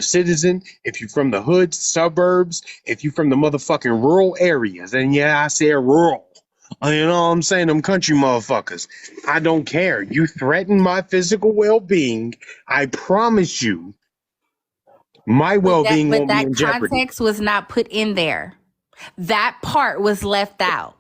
citizen, if you're from the hoods, suburbs, if you're from the motherfucking rural areas, and yeah, I said rural. You know what I'm saying? Them country motherfuckers. I don't care. You threaten my physical well-being. I promise you, my well-being But won't be that in jeopardy. context was not put in there. That part was left out.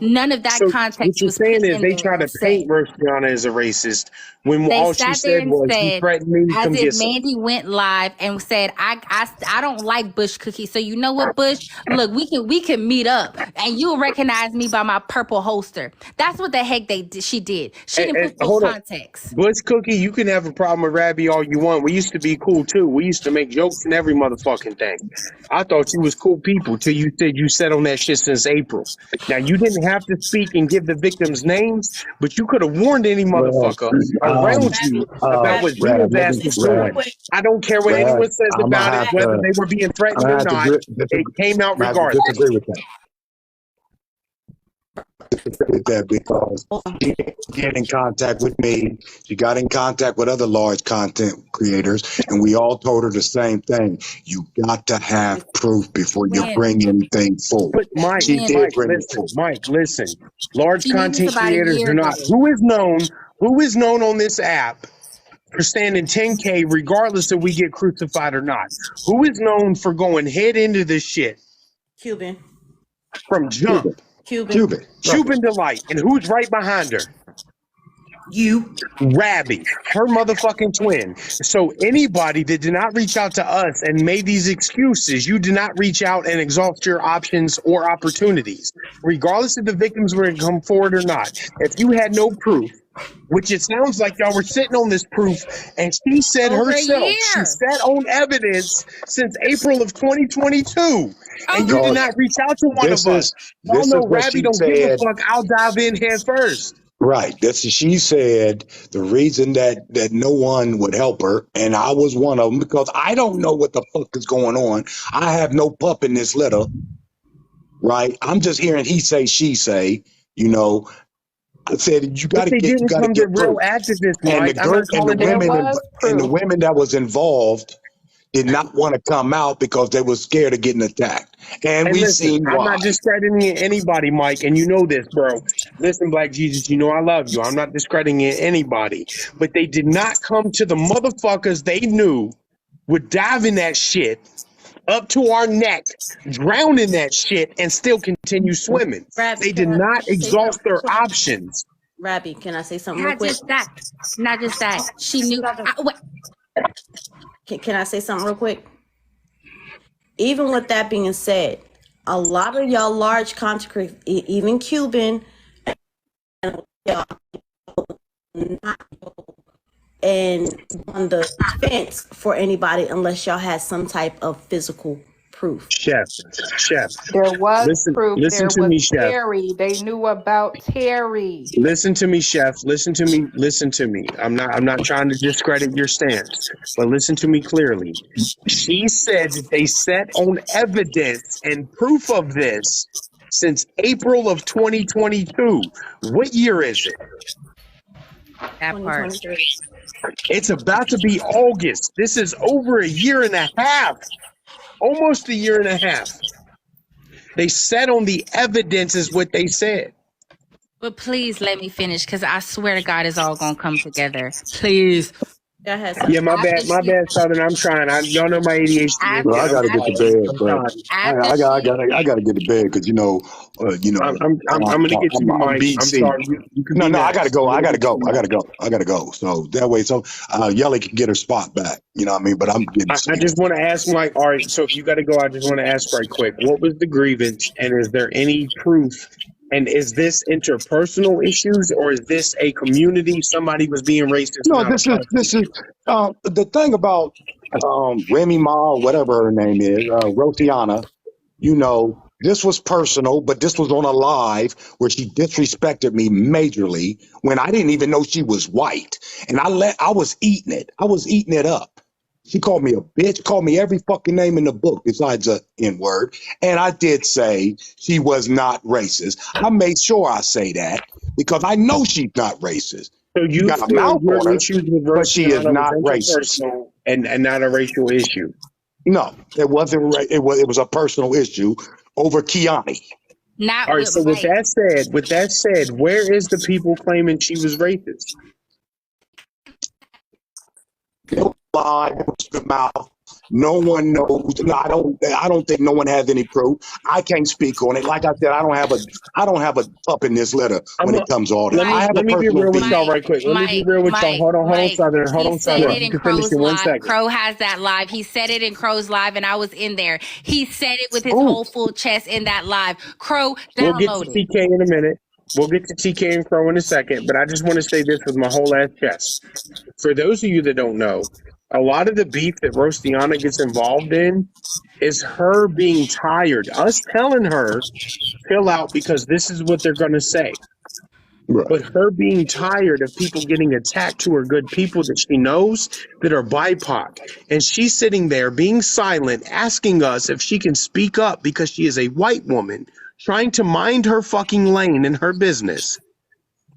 None of that So what context you're was saying put is in they there try to and paint said. Rostiana as a racist when They all she sat there said and was he said, threatened me to as come if get some. Mandy went live and said, I don't like Bush cookies. So you know what, Bush? Look, we can meet up and you'll recognize me by my purple holster. That's what the heck she did. She didn't And put those hold up. context. Bush Cookie, you can have a problem with Rabbi all you want. We used to be cool too. We used to make jokes and every motherfucking thing. I thought you was cool people till you said you sat on that shit since April. Now you didn't have to speak and give the victims names, but you could have warned any Well, motherfucker around you about what Rab, Zion's let ass me, was Rab, doing. I don't care what Rab, anyone says I'm gonna about it, have whether to, they were being I'm threatened gonna or have to, not. It came out I'm gonna have to regardless. disagree with that. With that because she didn't get in contact with me. She got in contact with other large content creators, and we all told her the same thing. You got to have proof before you When? bring anything forward. But Mike, She When? did bring it forward. Listen. Large She did this content about a creators year are not. ago. Who is known on this app for standing 10K regardless if we get crucified or not? Who is known for going head into this shit Cuban. from jump? Cuban. Right. Cuban Delight. And who's right behind her? You. Rabbi, her motherfucking twin. So anybody that did not reach out to us and made these excuses, you did not reach out and exhaust your options or opportunities, regardless if the victims were to come forward or not. If you had no proof, which it sounds like y'all were sitting on this proof, and she said Over a herself, she year. sat on evidence since April of 2022, and you did Over. not reach out to one This of us. is Y'all this know is what Rabbi she don't give a said. fuck. I'll dive in head first. Right. That's she said the reason that no one would help her, and I was one of them because I don't know what the fuck is going on. I have no pup in this litter. Right. I'm just hearing he say, she say. You know, I said you got But to they get didn't come to proof. real activists, And Mike. the I'm girl not calling There them. was and the proof. women that was involved did not want to come out because they were scared of getting attacked, and And we listen, seen I'm why. not discrediting anybody, Mike, and you know this, bro. Listen, Black Jesus, you know I love you. I'm not discrediting anybody. But they did not come to the motherfuckers they knew would dive in that shit up to our neck, drown in that shit, and still continue swimming. Rabbi, They did can I not say exhaust something their real quick? options. Rabbi, can I say something real Not quick? just that. Not just that. She knew. Can I say something real quick? Even with that being said, a lot of y'all large content creators, even Cuban, and y'all not and on the fence for anybody unless y'all had some type of physical proof. Chef, There was proof. listen There to was me, Chef. Terry. They knew about Terry. Listen to me, Chef. Listen to me. Listen to me. I'm not trying to discredit your stance, but listen to me clearly. She said that they sat on evidence and proof of this since April of 2022. What year is it? That part. 2023. It's about to be August. This is over a year and a half. Almost a year and a half. They sat on the evidence is what they said. But please let me finish, because I swear to God, it's all gonna come together. Please. Go ahead, Yeah, my bad, Southern. I'm trying. Y'all know my ADHD. Well, I gotta get to bed, but I gotta get to bed because I'm gonna get to you, I'm Mike. BC. I'm sorry. You can No, be I next. gotta go. I'm I gonna gotta get to go. you, I gotta go. So that way, Yelly can get her spot back. You know what I mean? But I'm getting. I just want to ask Mike. All right, so if you got to go, I just want to ask right quick. What was the grievance, and is there any proof? And is this interpersonal issues, or is this a community? Somebody was being racist. No, not a person? this is the thing about Remy Ma, whatever her name is, Rotiana. You know, this was personal, but this was on a live where she disrespected me majorly when I didn't even know she was white, and I was eating it. I was eating it up. She called me a bitch, called me every fucking name in the book besides a N-word. And I did say she was not racist. I made sure I say that because I know she's not racist. So you got a feel mouth your on her, issues with but she is Rosianna not was racist. interpersonal and not a racial issue. No, it wasn't. It was a personal issue over Kiani. Not All right. with So Mike. with that said, where is the people claiming she was racist? Lie, it was the mouth. No one knows. No, I don't think no one has any proof. I can't speak on it. Like I said, I don't have a up in this letter when it comes to all that. I have Let a me be personal real with beef. y'all right quick. Let me be real with y'all. Hold on, Southern. Hold He on, said Southern. it You in can finish Crow's in 1 live. second. Crow has that live. He said it in Crow's live, and I was in there. He said it with his Ooh. whole full chest in that live. Crow, We'll get to download it. TK in a minute. We'll get to TK and Crow in a second, but I just want to say this with my whole ass chest. For those of you that don't know, a lot of the beef that Rostiana gets involved in is her being tired, us telling her, chill out because this is what they're going to say. Right. But her being tired of people getting attacked to her good people that she knows that are BIPOC. And she's sitting there being silent, asking us if she can speak up because she is a white woman trying to mind her fucking lane in her business.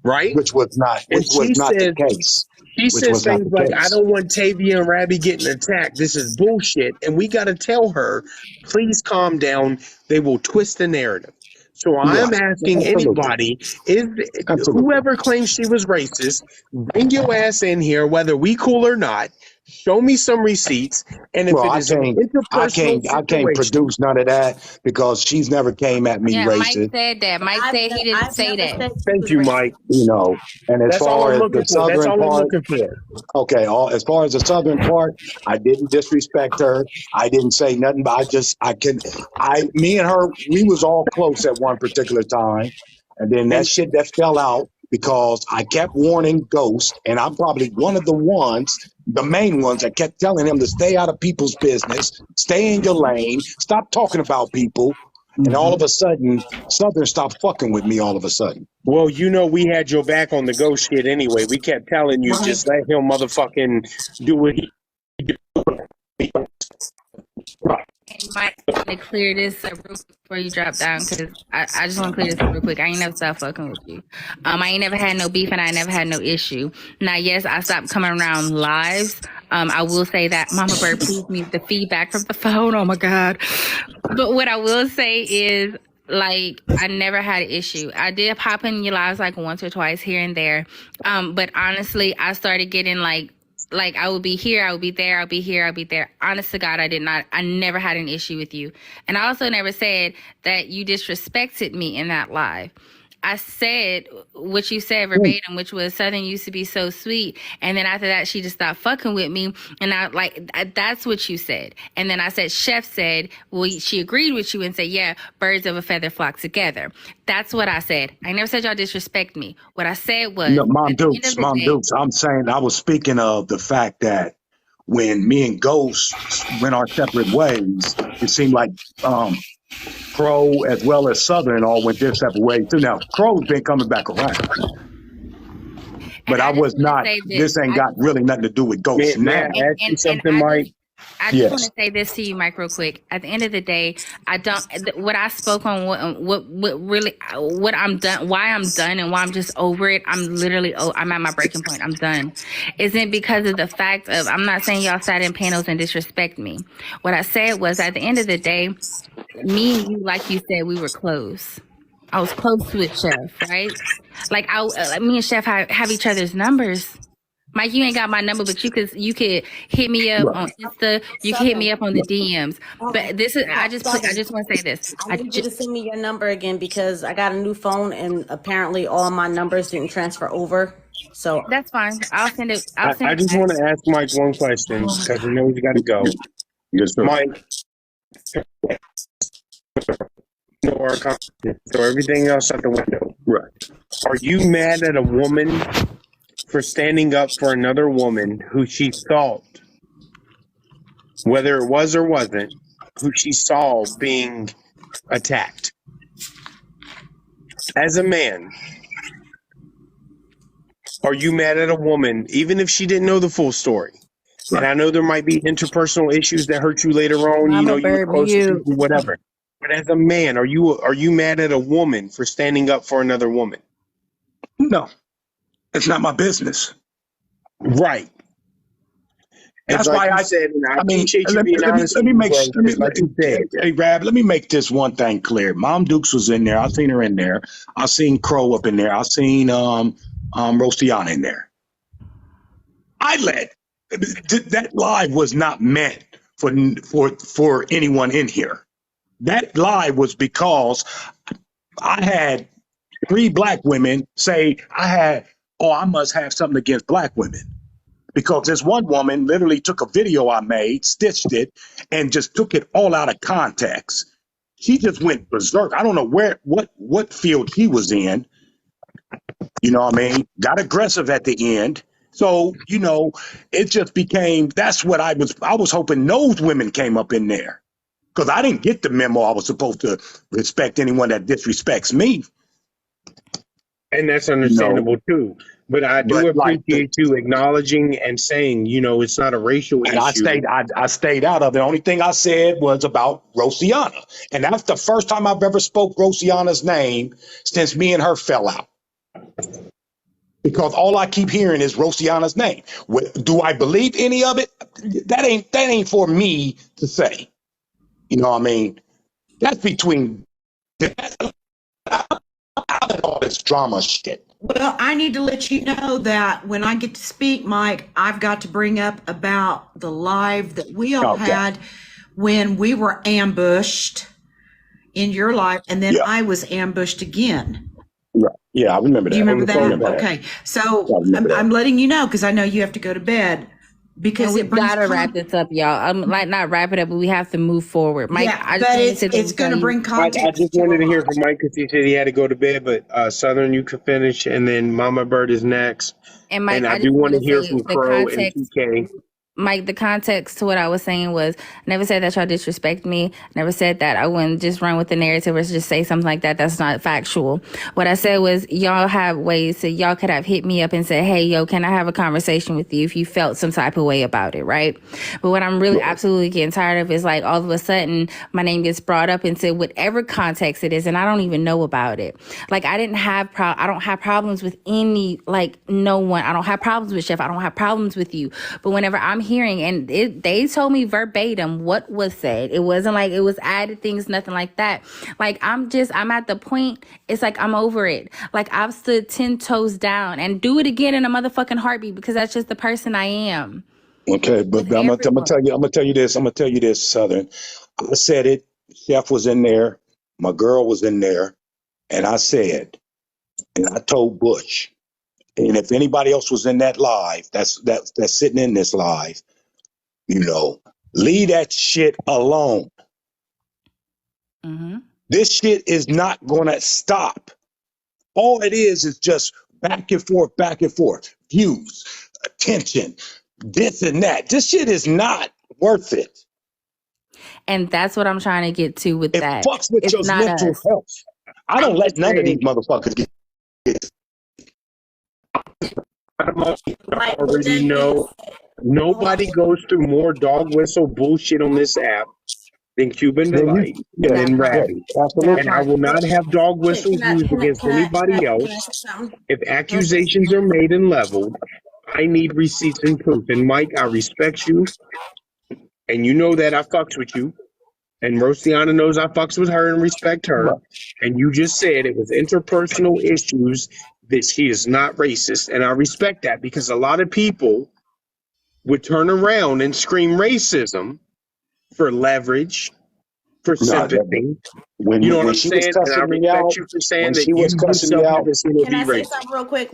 Right? Which was not the case. She says things like, I don't want Tavia and Rabbi getting attacked. This is bullshit. And we got to tell her, please calm down. They will twist the narrative. So I'm asking anybody, whoever claims she was racist, bring your ass in here, whether we cool or not. Show me some receipts. And if it is an interpersonal I can't produce none of that because she's never came at me racist. Mike said that. Mike said he didn't say that. Thank you, Mike. You know, and as far as the southern part, okay, as far as the southern part, I didn't disrespect her. I didn't say nothing, but me and her, we was all close at one particular time. And then that fell out because I kept warning Ghost, and I'm probably one of the main ones that kept telling him to stay out of people's business, stay in your lane, stop talking about people. And all of a sudden, Southern stopped fucking with me all of a sudden. Well, you know, we had your back on the Ghost shit anyway. We kept telling you, just let him motherfucking do what he do. Mike, I want to clear this real quick before you drop down, because I just want to clear this real quick. I ain't never stopped fucking with you. I ain't never had no beef, and I never had no issue. Now, yes, I stopped coming around lives. I will say that, Mama Bird, please mute the feedback from the phone. Oh my God. But what I will say is, like, I never had an issue. I did pop in your lives like once or twice here and there. But honestly, I started getting like I would be here, I would be there, I'll be here, I'll be there. Honest to God, I never had an issue with you. And I also never said that you disrespected me in that live. I said what you said verbatim, which was Southern used to be so sweet. And then after that, she just stopped fucking with me. And that's what you said. And then I said, Chef said, well, she agreed with you and said, yeah, birds of a feather flock together. That's what I said. I never said y'all disrespect me. What I said was, no, Mom Dukes, I'm saying, I was speaking of the fact that when me and Ghost went our separate ways, it seemed like, Crow as well as Southern all went their separate ways too. Now Crow's been coming back around, but I was not. This ain't got really nothing to do with Ghost. Now, ask you something, Mike. I just want to say this to you, Mike, real quick. At the end of the day, what I spoke on, what I'm done, why I'm done, and why I'm just over it. I'm at my breaking point. I'm done. Isn't because of the fact of, I'm not saying y'all sat in panels and disrespect me. What I said was, at the end of the day, me and you, like you said, we were close. I was close with Chef, right? Like me and Chef have each other's numbers. Mike, you ain't got my number, but you could hit me up on Insta. You can hit me up on the DMs. But this is I just want to say this. I need you to send me your number again because I got a new phone and apparently all my numbers didn't transfer over. So that's fine. I'll send it. I just want to ask Mike one question because I know he's got to go. Yes, sir. Mike, so everything else out the window. Right. Are you mad at a woman for standing up for another woman who she thought, whether it was or wasn't, who she saw being attacked? As a man, are you mad at a woman, even if she didn't know the full story? Right. And I know there might be interpersonal issues that hurt you later on, you were close to people, whatever. But as a man, are you mad at a woman for standing up for another woman? No. It's not my business. Right. That's like why you I said, and I mean, appreciate you let being honest. me make, bro, like you said. hey, Rab, let me make this one thing clear. Mom Dukes was in there. I seen her in there. I seen Crow up in there. I seen Rostiana in there. That live was not meant for anyone in here. That live was because I had 3 black women say I must have something against black women. Because this one woman literally took a video I made, stitched it, and just took it all out of context. She just went berserk. I don't know what field she was in. You know what I mean? Got aggressive at the end. So, you know, it just became, that's what I was hoping those women came up in there. Because I didn't get the memo I was supposed to respect anyone that disrespects me. And that's understandable too. But I do appreciate you acknowledging and saying, you know, it's not a racial issue. I stayed out of it. The only thing I said was about Rostiana. And that's the first time I've ever spoke Rostiana's name since me and her fell out. Because all I keep hearing is Rostiana's name. Do I believe any of it? That ain't for me to say. You know what I mean? That's between all this drama shit. Well, I need to let you know that when I get to speak, Mike, I've got to bring up about the live that we all had when we were ambushed in your live, and then I was ambushed again. Right. Yeah, I remember that. Do you remember that? Okay. So I'm letting you know because I know you have to go to bed. Because we gotta wrap this up, y'all. I'm like not wrap it up, but we have to move forward. Mike, yeah, but it's going to bring context. I just wanted to hear from Mike because he said he had to go to bed. But Southern, you can finish, and then Mama Bird is next. And Mike, and I do want to hear from Crow and PK. Mike, the context to what I was saying was, I never said that y'all disrespect me. Never said that I wouldn't just run with the narrative or just say something like that. That's not factual. What I said was, y'all have ways to, y'all could have hit me up and said, hey, yo, can I have a conversation with you if you felt some type of way about it, right? But what I'm really absolutely getting tired of is like all of a sudden my name gets brought up into whatever context it is, and I don't even know about it. Like I don't have problems with any, like no one. I don't have problems with Chef. I don't have problems with you. But whenever I'm hearing, and they told me verbatim what was said. It wasn't like it was added things, nothing like that. Like I'm at the point, it's like I'm over it. Like I've stood 10 toes down and do it again in a motherfucking heartbeat because that's just the person I am. Okay, but I'm gonna tell you this, Southern. I said it, Chef was in there, my girl was in there, and I said, and I told Bush, and if anybody else was in that live, that's sitting in this live, you know, leave that shit alone. Mm-hmm. This shit is not gonna stop. All it is just back and forth, views, attention, this and that. This shit is not worth it. And that's what I'm trying to get to with that. It fucks with your mental health. I don't let none of these motherfuckers get it. I already know nobody goes through more dog whistle bullshit on this app than Cuban Delight and Rabbit. And I will not have dog whistles used against anybody else. If accusations are made and leveled, I need receipts and proof. And Mike, I respect you. And you know that I fucks with you. And Rostiana knows I fucks with her and respect her. And you just said it was interpersonal issues, that she is not racist. And I respect that because a lot of people would turn around and scream racism for leverage, for sympathy. You know what I'm saying? And I respect you for saying that you yourself haven't seen it be racist. Can I say something real quick?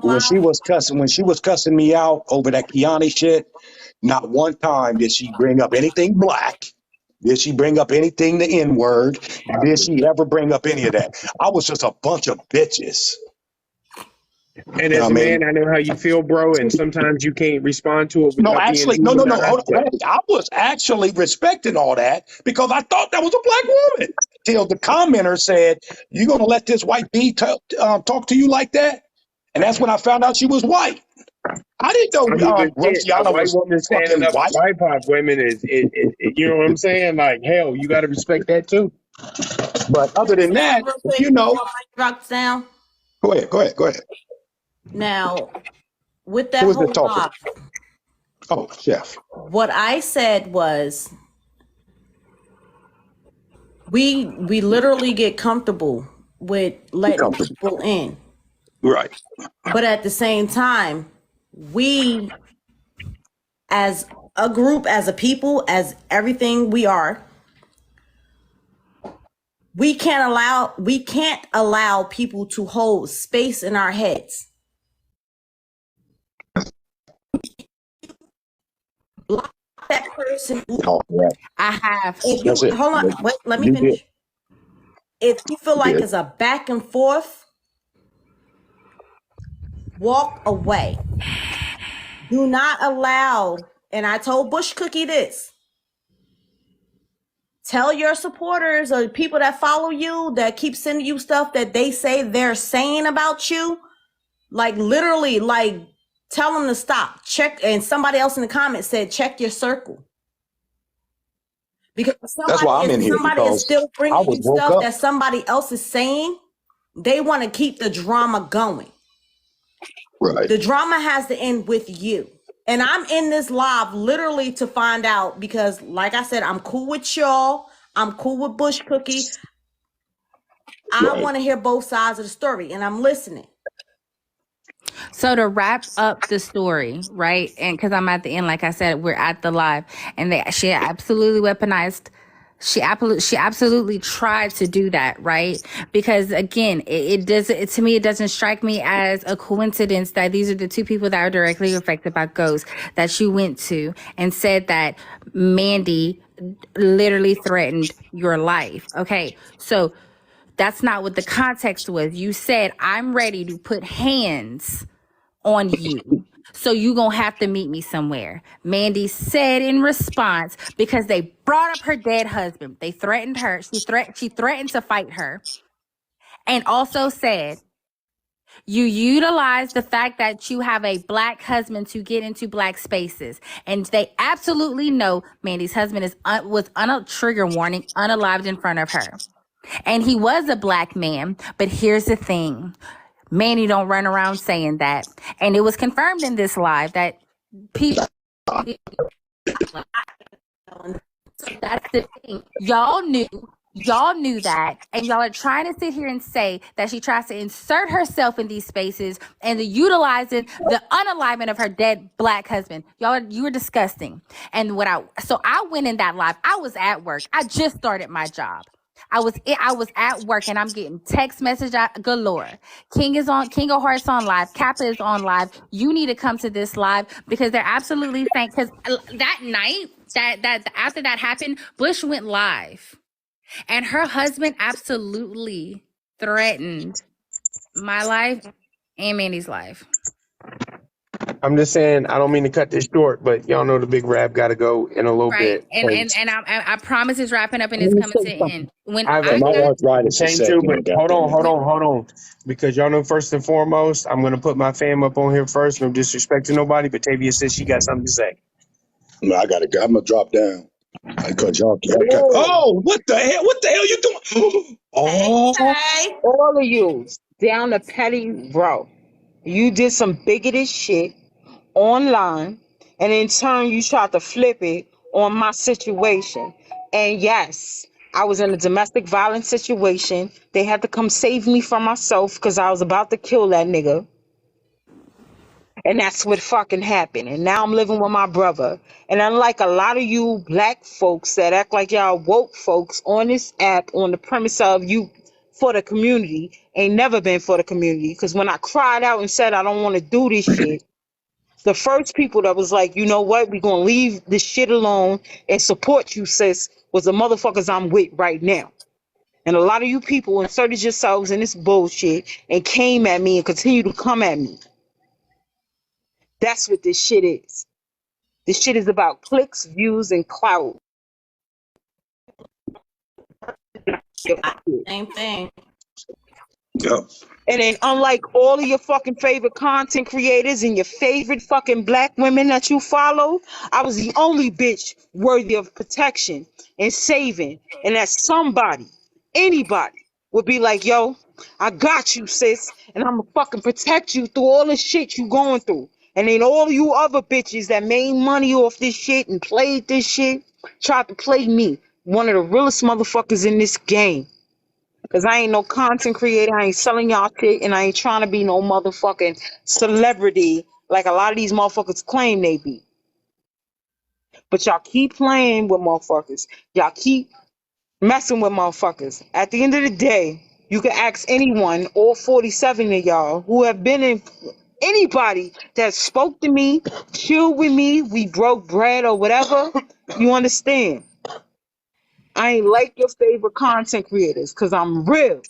When she was cussing me out over that Kiani shit, not one time did she bring up anything black. Did she bring up anything the N-word? Did she ever bring up any of that? I was just a bunch of bitches. And as a man, I know how you feel, bro, and sometimes you can't respond to it. No. Hold on. I was actually respecting all that because I thought that was a black woman. Till the commenter said, "You gonna let this white bee talk to you like that?" And that's when I found out she was white. I didn't know Rostiana was fucking white. BIPOC women is you know what I'm saying? Like, hell, you got to respect that too. But other than that, you know, Drop down. Go ahead. Now, with that Who is this whole talking? live, Oh, Chef. what I said was we literally get comfortable with letting people in. Right. But at the same time, we as a group, as a people, as everything we are, we can't allow people to hold space in our heads. Block that person. Oh, yeah. I have. If you, That's it. hold on, wait, let me You finish. If you feel like Good. it's a back and forth, walk away. Do not allow, and I told Bush Cookie this. Tell your supporters or people that follow you that keep sending you stuff that they say they're saying about you, like literally, like tell them to stop. Check, and somebody else in the comments said, check your circle. Because That's why I'm in here, somebody is because still I bringing was you woke stuff up. that somebody else is saying. They want to keep the drama going. Right. The drama has to end with you. And I'm in this live literally to find out, because like I said, I'm cool with y'all. I'm cool with Bush Cookie. I want to hear both sides of the story, and I'm listening. So to wrap up the story, right? And because I'm at the end, like I said, we're at the live, and she absolutely weaponized. She absolutely tried to do that, right? Because again, it doesn't, to me, it doesn't strike me as a coincidence that these are the two people that are directly affected by ghosts that you went to and said that Mandy literally threatened your life. Okay, so that's not what the context was. You said, I'm ready to put hands on you. So you gonna have to meet me somewhere. Mandy said in response, because they brought up her dead husband. They threatened her. She threatened to fight her. And also said, you utilize the fact that you have a black husband to get into black spaces. And they absolutely know Mandy's husband was on a trigger warning, unalived in front of her. And he was a black man. But here's the thing. Mandy don't run around saying that. And it was confirmed in this live that people... That's the thing. Y'all knew that, and y'all are trying to sit here and say that she tries to insert herself in these spaces and utilizing the unalignment of her dead black husband. You were disgusting. And so I went in that live. I was at work. I just started my job. I was at work, and I'm getting text message galore. King of Hearts on live. Kappa is on live. You need to come to this live, because they're absolutely saying, because that night that after that happened, Bush went live, and her husband absolutely threatened my life and Mandy's life. I'm just saying, I don't mean to cut this short, but y'all know the big rap got to go in a little bit. And I promise it's wrapping up and it's coming to an end. When My arthritis is set. Hold on. Because y'all know, first and foremost, I'm going to put my fam up on here first. No disrespect to nobody, but Tavia says she got something to say. No, I got to go. I'm going to drop down. Because y'all oh, what the hell? What the hell you doing? Oh, Hey. All of you down to petty, bro. You did some bigoted shit online, and in turn you tried to flip it on my situation. And yes, I was in a domestic violence situation. They had to come save me from myself because I was about to kill that nigga. And that's what fucking happened. And now I'm living with my brother. And unlike a lot of you black folks that act like y'all woke folks on this app, on the premise of you for the community, ain't never been for the community. Because when I cried out and said I don't want to do this shit, the first people that was like, you know what, we're going to leave this shit alone and support you, sis, was the motherfuckers I'm with right now. And a lot of you people inserted yourselves in this bullshit and came at me and continue to come at me. That's what this shit is. This shit is about clicks, views, and clout. Same thing. yeah. And then unlike all of your fucking favorite content creators and your favorite fucking black women that you follow, I was the only bitch worthy of protection and saving. And that somebody, anybody, would be like, yo, I got you, sis, and I'm gonna fucking protect you through all the shit you going through. And then all you other bitches that made money off this shit and played this shit tried to play me, one of the realest motherfuckers in this game. Cause I ain't no content creator, I ain't selling y'all shit, and I ain't trying to be no motherfucking celebrity like a lot of these motherfuckers claim they be. But y'all keep playing with motherfuckers. Y'all keep messing with motherfuckers. At the end of the day, you can ask anyone, all 47 of y'all who have been in, anybody that spoke to me, chilled with me, we broke bread or whatever, you understand. I ain't like your favorite content creators because I'm real.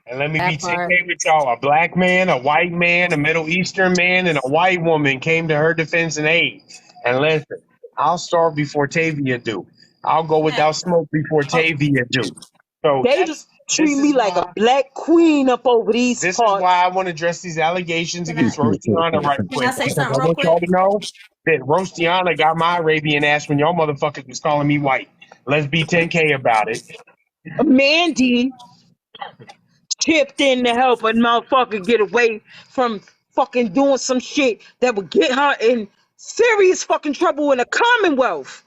And let me be That part. 10K with y'all. A black man, a white man, a Middle Eastern man, and a white woman came to her defense and aid. And listen, I'll starve before Tavia do. I'll go without smoke before Tavia do. So They this treat is me like a why black queen up over these this is parts. why I want to address these allegations Can against Rostiana right can I quick. say Because I something real want y'all quick? to know that Rostiana got my Arabian ass when y'all motherfuckers was calling me white. Let's be 10K about it. Mandy chipped in to help a motherfucker get away from fucking doing some shit that would get her in serious fucking trouble in the Commonwealth.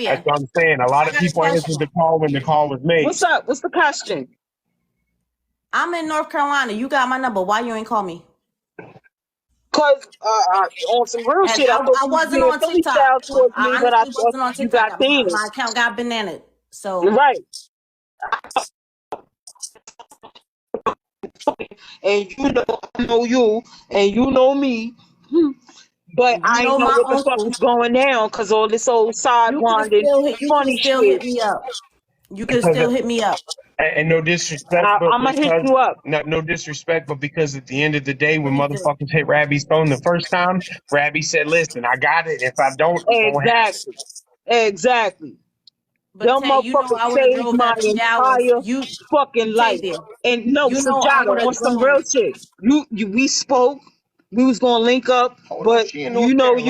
That's Tavia, what I'm saying. A lot I of got a people question. answered the call when the call was made. What's up? What's the question? I'm in North Carolina. You got my number. Why you ain't call me? Cause on some real And shit, I thought I you was wasn't being on Philly TikTok. style towards me, I but I honestly thought wasn't on you TikTok. got thin. My account got bananaed. You're So, right. And you know I know you, and you know me. But you I ain't know know my what the fuck uncle. was going down because all this old You can sidewinding, still hit. You can funny still shit. hit me up. You can Because still hit me up. and no disrespect, but I'm gonna hit because you up. no disrespect, but because at the end of the day, when Please do. motherfuckers hit Rabbi's phone the first time, Rabbi said, "Listen, I got it. If I don't, it won't happen." Exactly. Exactly. But Them Tay, you know motherfuckers I would have saved drove my that 3 hours. entire You, fucking life. Tavia, And no, you know I Sajada, would on have some drove. real shit. We spoke. We was gonna link up, Hold on, but she in you North know Carolina. you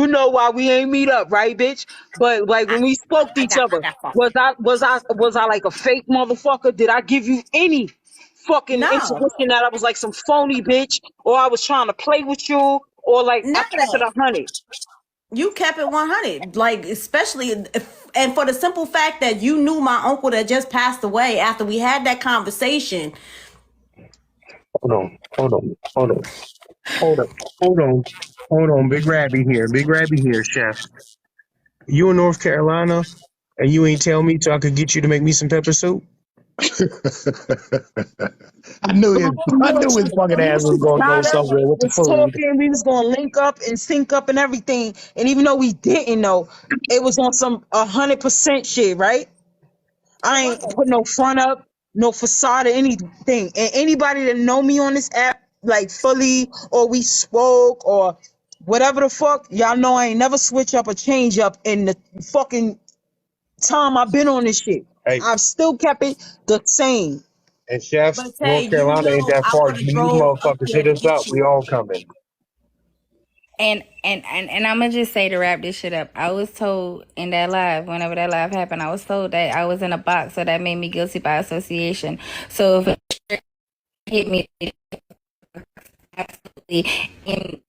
know why we ain't meet up, right, bitch? But like when we spoke to each I other, got phone. was I like a fake motherfucker? Did I give you any fucking No, intuition that I was like some phony bitch, or I was trying to play with you, or like I none of kept it that. 100? You kept it 100, like especially and for the simple fact that you knew my uncle that just passed away after we had that conversation. Hold on. Big Rabbi here. Big Rabbi here, chef. You in North Carolina, and you ain't tell me so I could get you to make me some pepper soup? I knew his fucking Me ass was and gonna go Sada somewhere with the was food. talking. We was gonna link up and sync up and everything. And even though we didn't know, it was on some 100% shit, right? I It ain't was. put no front up, no facade or anything. And anybody that know me on this app, like fully, or we spoke, or whatever the fuck, y'all know I ain't never switch up or change up in the fucking time I've been on this shit. Hey, I've still kept it the same. and chef, But Tay, North you Carolina ain't know that I far. would have When you drove up motherfuckers there hit to us get up, we you. all coming. And I'm gonna just say to wrap this shit up. I was told in that live, whenever that live happened, I was told that I was in a box, so that made me guilty by association. So if it hit me, absolutely.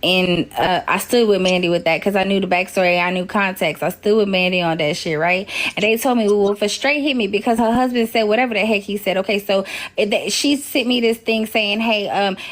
And I stood with Mandy with that because I knew the backstory, I knew context. I stood with Mandy on that shit, right? And they told me, well, if a straight hit me because her husband said whatever the heck he said. Okay, so she sent me this thing saying, hey,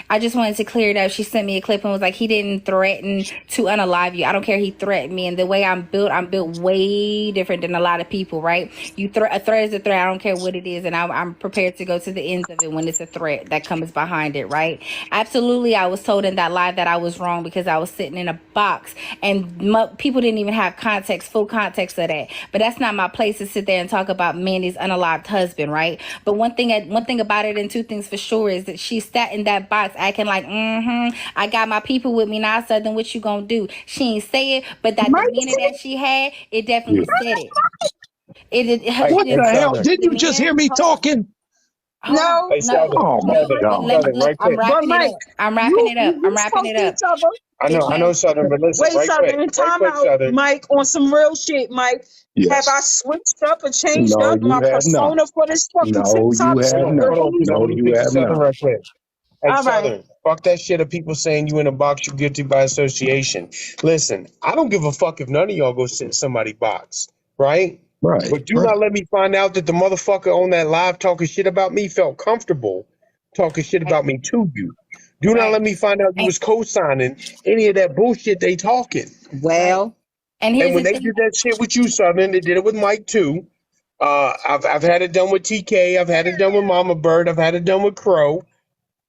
I just wanted to clear it up. She sent me a clip and was like, he didn't threaten to unalive you. I don't care. He threatened me, and the way I'm built way different than a lot of people, right? A threat is a threat. I don't care what it is, and I'm prepared to go to the ends of it when it's a threat that comes behind it, right? Absolutely, I was told in that live that I was wrong because I was sitting in a box, and people didn't even have full context of that. But that's not my place to sit there and talk about Mandy's unalived husband, right? But one thing about it, and two things for sure, is that she sat in that box acting like, I got my people with me now. Southern, what you gonna do? She ain't say it, but that demeanor that she had, it definitely said it. Hey, What and the hell? Southern. Didn't you just demeanor. hear me talking? Hold on. No, Hey, Southern, Oh my No, Southern, but let me God. Southern, look. right I'm quick. but wrapping it Mike, up. I'm wrapping it up. I'm we wrapping spoke it to up. each other. I know, Southern, but listen, Wait, right quick, Southern, time out, Southern. Mike, on some real shit, Mike. Have I Yes. switched up or changed No, up you my have not. persona for this fucking No, you TikTok have shit not. with Hold on, because I No, want to any? you speak to have Southern not. right quick. Hey, All right. Southern, fuck that shit of people saying you in a box, you guilty by association. Listen, I don't give a fuck if none of y'all go sit in somebody's box, right? Right, But do right. not let me find out that the motherfucker on that live talking shit about me felt comfortable talking shit Right. about me to you. Do not Right. let me find out you And, was co-signing any of that bullshit they talking. right. Well, And And here's when the they thing. did that shit with you, Southern, they did it with Mike too. I've had it done with TK. I've had it done with Mama Bird. I've had it done with Crow.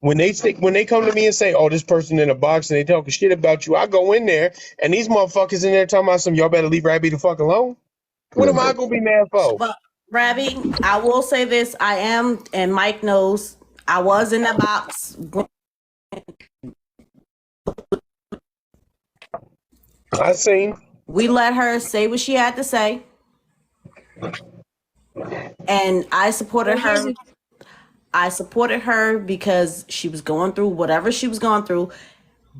When they come to me and say, "Oh, this person in a box," and they talking shit about you, I go in there and these motherfuckers in there talking about some. Y'all better leave Rabbi the fuck alone. What am I Right. gonna be mad for? But Rabbi, I will say this: I am, and Mike knows, I was in the box. I seen. We let her say what she had to say, and I supported Well, here's her. the I supported her because she was going through whatever she was going through.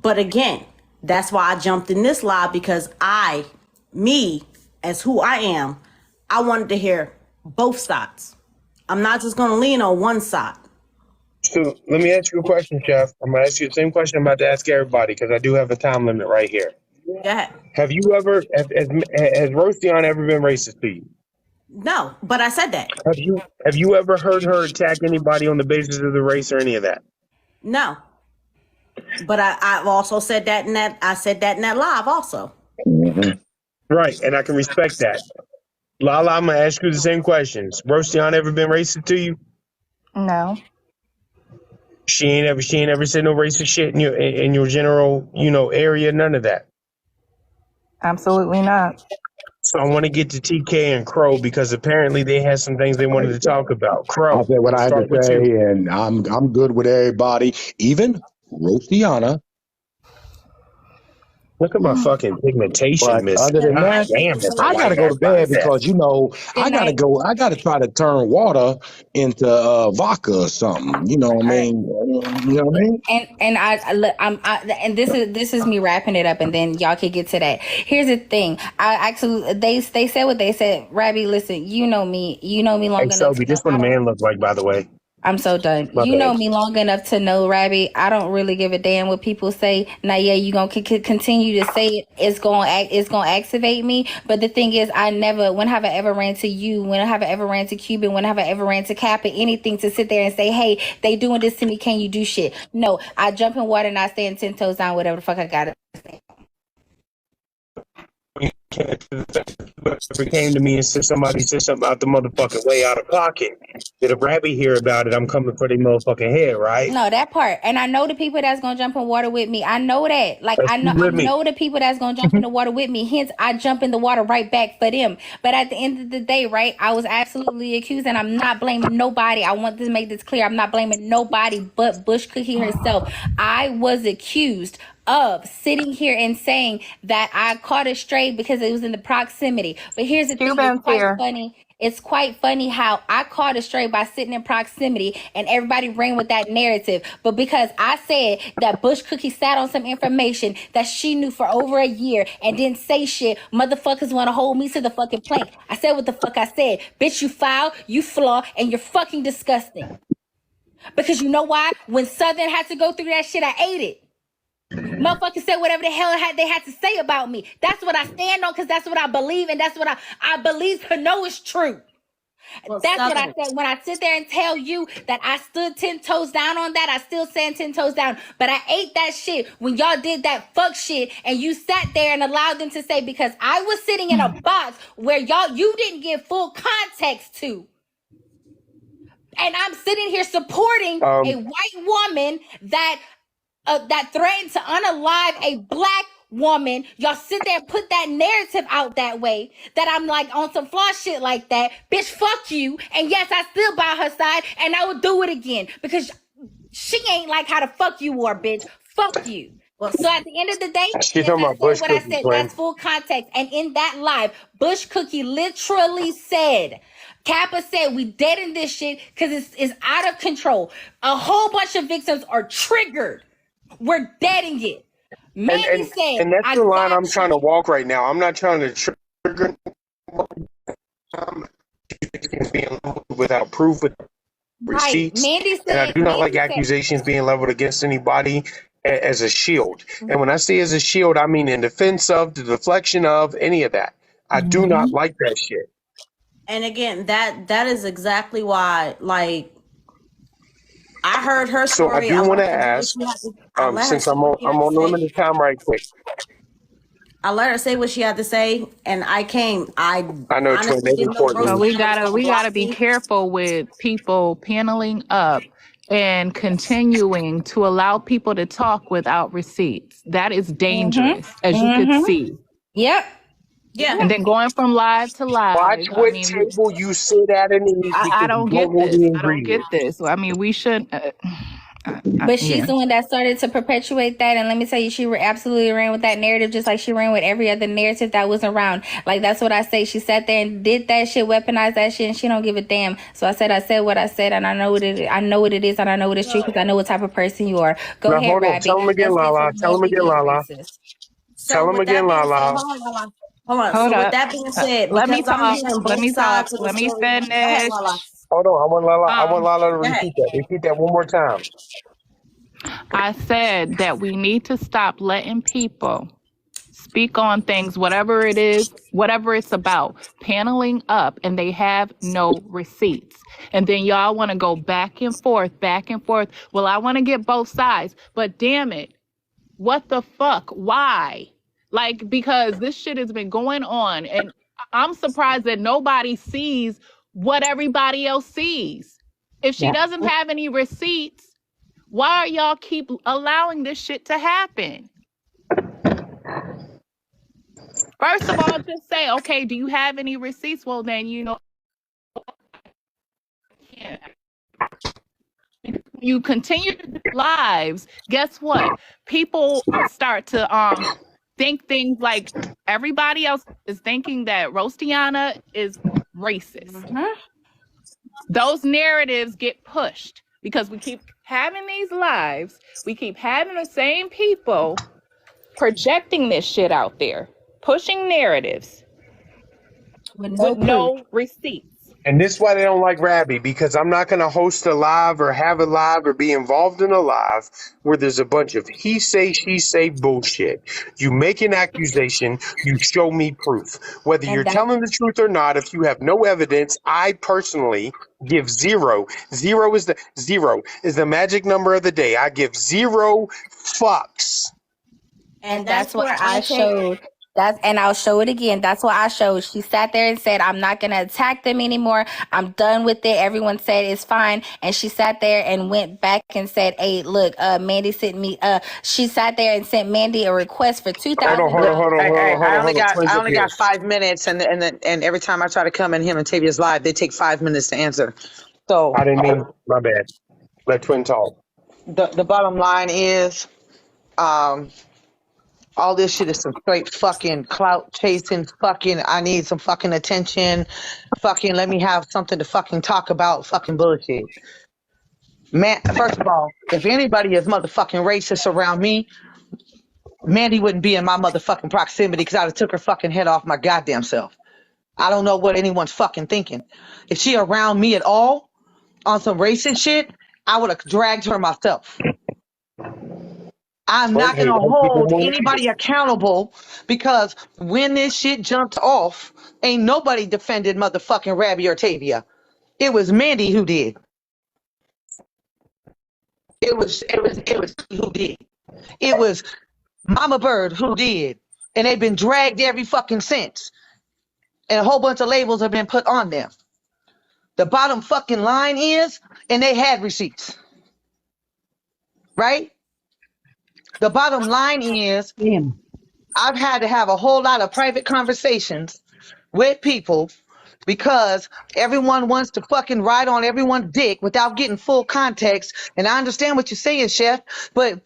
But again, that's why I jumped in this live, because me, as who I am, I wanted to hear both sides. I'm not just going to lean on one side. So let me ask you a question, Chef. I'm gonna ask you the same question I'm about to ask everybody because I do have a time limit right here. Go ahead. Have you ever has Roastion ever been racist to you? No, but I said that. Have you ever heard her attack anybody on the basis of the race or any of that? No. But I've also said that in that, I said that in that live also. Hmm. Right, and I can respect that. Lala, I'm gonna ask you the same questions. Roastion ever been racist to you? no. She ain't ever said no racist shit in your general, area, none of that. Absolutely not. So I want to get to TK and Crow because apparently they had some things they wanted to talk about. I Crow, said what let's I had to start with say, you. and I'm good with everybody, even Rosiana. Look at my fucking pigmentation But missing. other than God that, damn, that's a I white gotta go ass to body bed fat. because Good I gotta night. go. I gotta try to turn water into vodka or something. You know what I All right. mean? You know what I mean? And look, and this is me wrapping it up, and then y'all can get to that. Here's the thing. I actually they said what they said. Rabbi, listen, you know me. You know me Hey, long enough to Sobe, know this what I a don't. man look like, by the way. I'm so done. My You know bad. me long enough to know, Rabbi. I don't really give a damn what people say. Now, yeah, you gonna continue to say it. It's gonna activate me. But the thing is, when have I ever ran to you? When have I ever ran to Cuban? When have I ever ran to Kappa? Anything to sit there and say, hey, they doing this to me. Can you do shit? No, I jump in water and I stand 10 toes down. Whatever the fuck I gotta. Whoever came to me and said somebody said something out the motherfucking way out of pocket. Did a Rabbi hear about it? I'm coming for their motherfucking head, right? No, that part. And I know the people that's gonna jump in water with me. I know that. Like Let's be I with me. know the people that's gonna jump in the water with me. Hence I jump in the water right back for them. But at the end of the day, right, I was absolutely accused and I'm not blaming nobody. I want to make this clear. I'm not blaming nobody but Bush Cookie herself. I was accused of sitting here and saying that I caught a stray because it was in the proximity. But here's the thing, it's quite funny. It's quite funny how I caught a stray by sitting in proximity and everybody ran with that narrative. But because I said that Bush Cookie sat on some information that she knew for over a year and didn't say shit, motherfuckers want to hold me to the fucking plank. I said what the fuck I said. Bitch, you foul, you flaw, and you're fucking disgusting. Because you know why? When Southern had to go through that shit, I ate it. Motherfuckers said whatever the hell they had to say about me. That's what I stand on because that's what I believe, and that's what I believe to know is true. Well, That's what I Southern, said. When I sit there and tell you that I stood 10 toes down on that, I still stand 10 toes down. But I ate that shit when y'all did that fuck shit and you sat there and allowed them to say, because I was sitting in a box where you didn't give full context to. And I'm sitting here supporting a white woman that threatened to unalive a black woman. Y'all sit there and put that narrative out that way that I'm like on some flaw shit like that. Bitch, fuck you. And yes, I still by her side and I will do it again because she ain't like how the fuck you were, bitch. Fuck you. well, So at the end of the day, She yes, talking I about said Bush what I cookie, said. Quinn. That's full context. And in that live, Bush Cookie literally said, Kappa said we dead in this shit because it's out of control. A whole bunch of victims are triggered. We're deading it. And Mandy and said, and that's I the line I'm got trying to you. walk right now. I'm not trying to trigger accusations being leveled without proof, with Right. receipts, and I do not like accusations being leveled against anybody as a shield. And when I say as a shield, I mean in defense of, the deflection of, any of that. I do not like that shit. And again, that is exactly why, like, I heard her So I story. do I want to let her say what ask, she had to- I let her since say I'm what she had on to say. limited time, right quick. I let her say what she had to say, and I know, Twin, honestly that's didn't know important. So Rosie was gonna we block gotta be me. careful with people paneling up and continuing to allow people to talk without receipts. That is dangerous, as you could see. Yep. Yeah. And then going from live to Watch live, I what mean, table you sit at and eat, I because you don't don't get know this. the I don't get ingredients. this. I mean, we should. But she's Yeah. the one that started to perpetuate that. And let me tell you, she absolutely ran with that narrative just like she ran with every other narrative that was around. Like, that's what I say. She sat there and did that shit, weaponized that shit, and she don't give a damn. So I said what I said, and I know what it is, and I know what it is true, because I know what type of person you are. Go Now, ahead, hold on. Rabbi. Tell him again, Let's get Lala. to Tell him Mandy again, being Lala. racist. So Tell him with that again, being said, Lala. hold on. Hold So with up. that being said, Let me because I'm talk. hearing Let both me talk. sides of the Let me story. Go ahead, finish. Lala. Hold on. I want Lala to Go ahead. repeat that. Repeat that one more time. I said that we need to stop letting people speak on things, whatever it is, whatever it's about, paneling up, and they have no receipts. And then y'all want to go back and forth, back and forth. Well, I want to get both sides, but damn it, what the fuck? Why? Like, because this shit has been going on, and I'm surprised that nobody sees what everybody else sees. If she doesn't have any receipts, why are y'all keep allowing this shit to happen? First of all, just say, okay, do you have any receipts? Well, then, yeah. You continue to do lives, guess what? People start to think things like everybody else is thinking that Rostiana is racist. Those narratives get pushed because we keep having these lives, we keep having the same people projecting this shit out there, pushing narratives with no receipts. And this is why they don't like Rabbi, because I'm not going to host a live or have a live or be involved in a live where there's a bunch of he say, she say bullshit. You make an accusation, you show me proof. Whether you're telling the truth or not, if you have no evidence, I personally give zero. Zero is the magic number of the day. I give 0 fucks. And that's what I showed. And I'll show it again. That's what I showed. She sat there and said, I'm not going to attack them anymore. I'm done with it. Everyone said it's fine. And she sat there and went back and said, hey, look, Mandy sent me, she sat there and sent Mandy a request for $2,000. Hold on. I only got 5 minutes, and every time I try to come in him and Tavia's live, they take 5 minutes to answer. So I didn't mean, my bad. Let Twin talk. the bottom line is, all this shit is some straight fucking clout chasing, fucking I need some fucking attention, fucking let me have something to fucking talk about, fucking bullshit. Man, first of all, if anybody is motherfucking racist around me, Mandy wouldn't be in my motherfucking proximity because I'd have took her fucking head off my goddamn self. I don't know what anyone's fucking thinking. If she around me at all on some racist shit, I would have dragged her myself. I'm not going to hold anybody accountable because when this shit jumped off, ain't nobody defended motherfucking Rabbi or Tavia. It was Mandy who did. It was who did. It was Mama Bird who did. And they've been dragged every fucking since. And a whole bunch of labels have been put on them. The bottom fucking line is, and they had receipts. Right? The bottom line is, I've had to have a whole lot of private conversations with people because everyone wants to fucking ride on everyone's dick without getting full context. And I understand what you're saying, Chef, but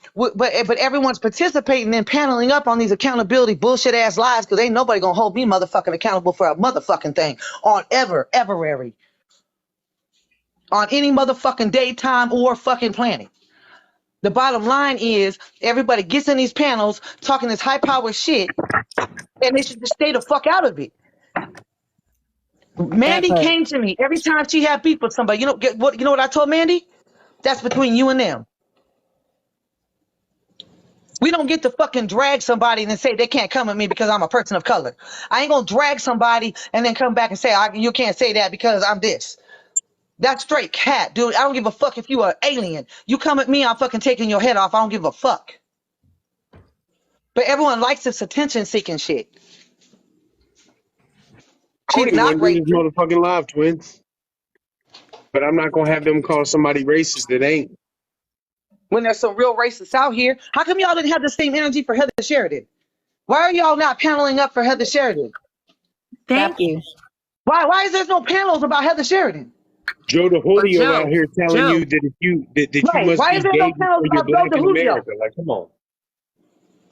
everyone's participating and paneling up on these accountability bullshit ass lies because ain't nobody gonna hold me motherfucking accountable for a motherfucking thing on every. on any motherfucking daytime or fucking planet. The bottom line is everybody gets in these panels talking this high power shit, and they should just stay the fuck out of it. Mandy part. came to me every time she had beef with somebody. You know what I told Mandy? That's between you and them. We don't get to fucking drag somebody and then say they can't come at me because I'm a person of color. I ain't gonna drag somebody and then come back and say you can't say that because I'm this. That's straight cat, dude. I don't give a fuck if you are alien. You come at me, I'm fucking taking your head off. I don't give a fuck. But everyone likes this attention seeking shit. I She's don't not even do this racist. motherfucking live, twins. But I'm not gonna have them call somebody racist that ain't. When there's some real racists out here, how come y'all didn't have the same energy for Heather Sheridan? Why are y'all not paneling up for Heather Sheridan? Thank you. Why is there no panels about Heather Sheridan? Joe the But Julio out here telling Joe, you that you Right. must Why be is there gay no panels before you're about Joe black in DeJulio? America. Like, come on.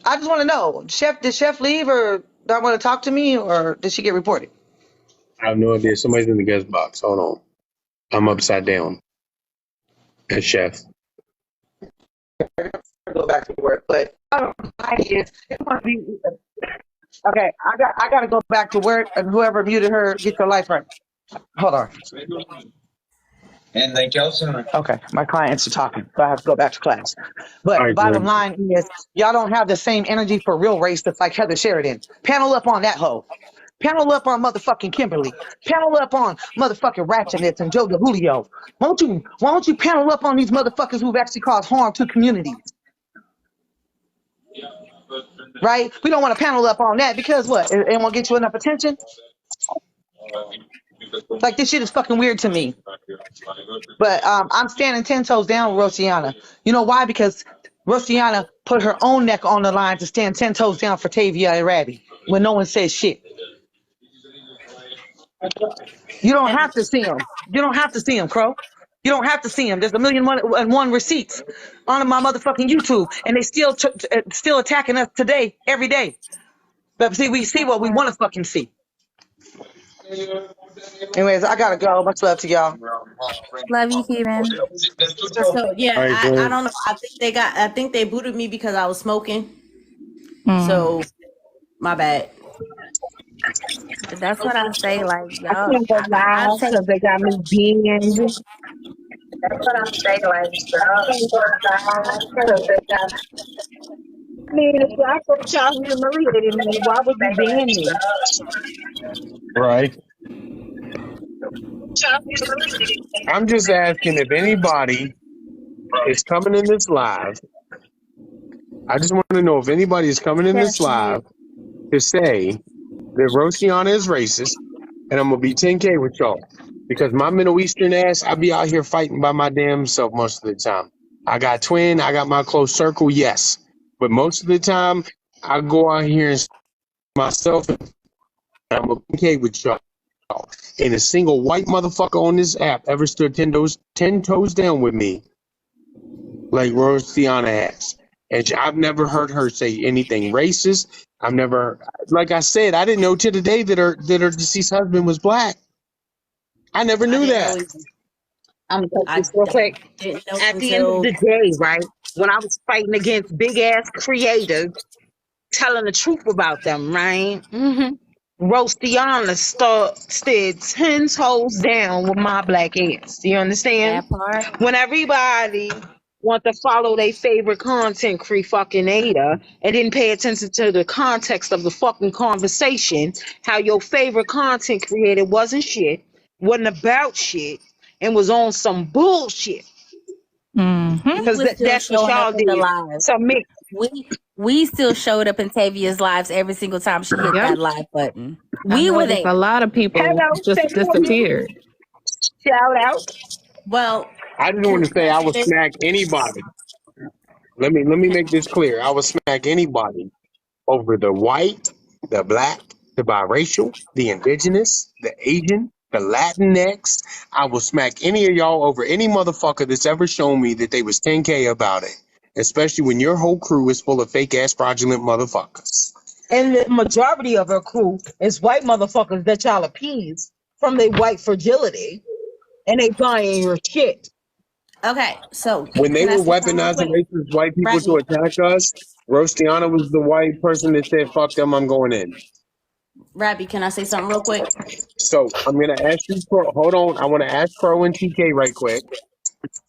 I just want to know, did Chef leave or not want to talk to me, or did she get reported? I have no idea. Somebody's in the guest box. Hold on. I'm upside down. As chef. Go back to work, but I don't know. It must be okay. I got to go back to work, and whoever muted her, get your life right. Hold on. And thank y'all so much. Okay, my clients are talking, so I have to go back to class. All But the right, bottom Glenn. line is, y'all don't have the same energy for real race that's like Heather Sheridan. Panel up on that hoe. Panel up on motherfucking Kimberly. Panel up on motherfucking Ratchetness and Joe DeJulio. Why don't you panel up on these motherfuckers who've actually caused harm to communities? Right? We don't want to panel up on that because what? It won't get you enough attention? Like, this shit is fucking weird to me. But I'm standing 10 toes down with Rosianna. You know why? Because Rosianna put her own neck on the line to stand 10 toes down for Tavia and Rabbi when no one says shit. You don't have to see them. You don't have to see them, Crow. You don't have to see them. There's 1,000,001 receipts on my motherfucking YouTube, and they still attacking us today, every day. But see, we see what we want to fucking see. Anyways, I gotta go. Much love to y'all. Love you, Kieran. So yeah, All right, I Glenn. don't know. I think they booted me because I was smoking. Mm. So my bad. But that's what I say. Like, I y'all, can't go I live take. because they got me banned. That's what I say. Like, I can't go live because they got. I mean, if I thought y'all humiliated me, why would you ban me? Right. I'm just asking if anybody is coming in this live. I just want to know if anybody is coming in this live to say that Rosianna is racist, and I'm gonna be 10K with y'all. Because my Middle Eastern ass, I be out here fighting by my damn self most of the time. I got twin, I got my close circle, yes. But most of the time, I go out here and myself, and I'm gonna be 10K with y'all. And a single white motherfucker on this app ever stood 10 toes down with me like Rosianna has. And I've never heard her say anything racist. I've never, like I said, I didn't know till the day that her deceased husband was black. I never knew didn't know that. either. I'm gonna take I this real quick. didn't know At the end of until the day, right, when I was fighting against big ass creators, telling the truth about them, right? Rostiana stood 10 toes down with my black ass. You understand? That part. When everybody want to follow their favorite content creator and didn't pay attention to the context of the fucking conversation, how your favorite content creator wasn't shit, wasn't about shit, and was on some bullshit. Mm-hmm. Because We was still that's what showing y'all up in the did. live. So me, We still showed up in Tavia's lives every single time she hit Yep. that live button. I We were noticed there. a lot of people hello, just say hello. disappeared. Shout out. well, I just can, want to can say I I say would this? smack anybody. Let me make this clear. I would smack anybody over the white, the black, the biracial, the indigenous, the Asian, the Latinx. I will smack any of y'all over any motherfucker that's ever shown me that they was 10K about it. Especially when your whole crew is full of fake ass fraudulent motherfuckers. And the majority of her crew is white motherfuckers that y'all appease from their white fragility. and they buying your shit. Okay, so When they can I were say something real weaponizing quick? racist white people to Raji, attack us, Rostiana was the white person that said, "Fuck them, I'm going in." Rabbi, can I say something real quick? So I'm gonna ask you. Hold on, I want to ask Crow and TK right quick.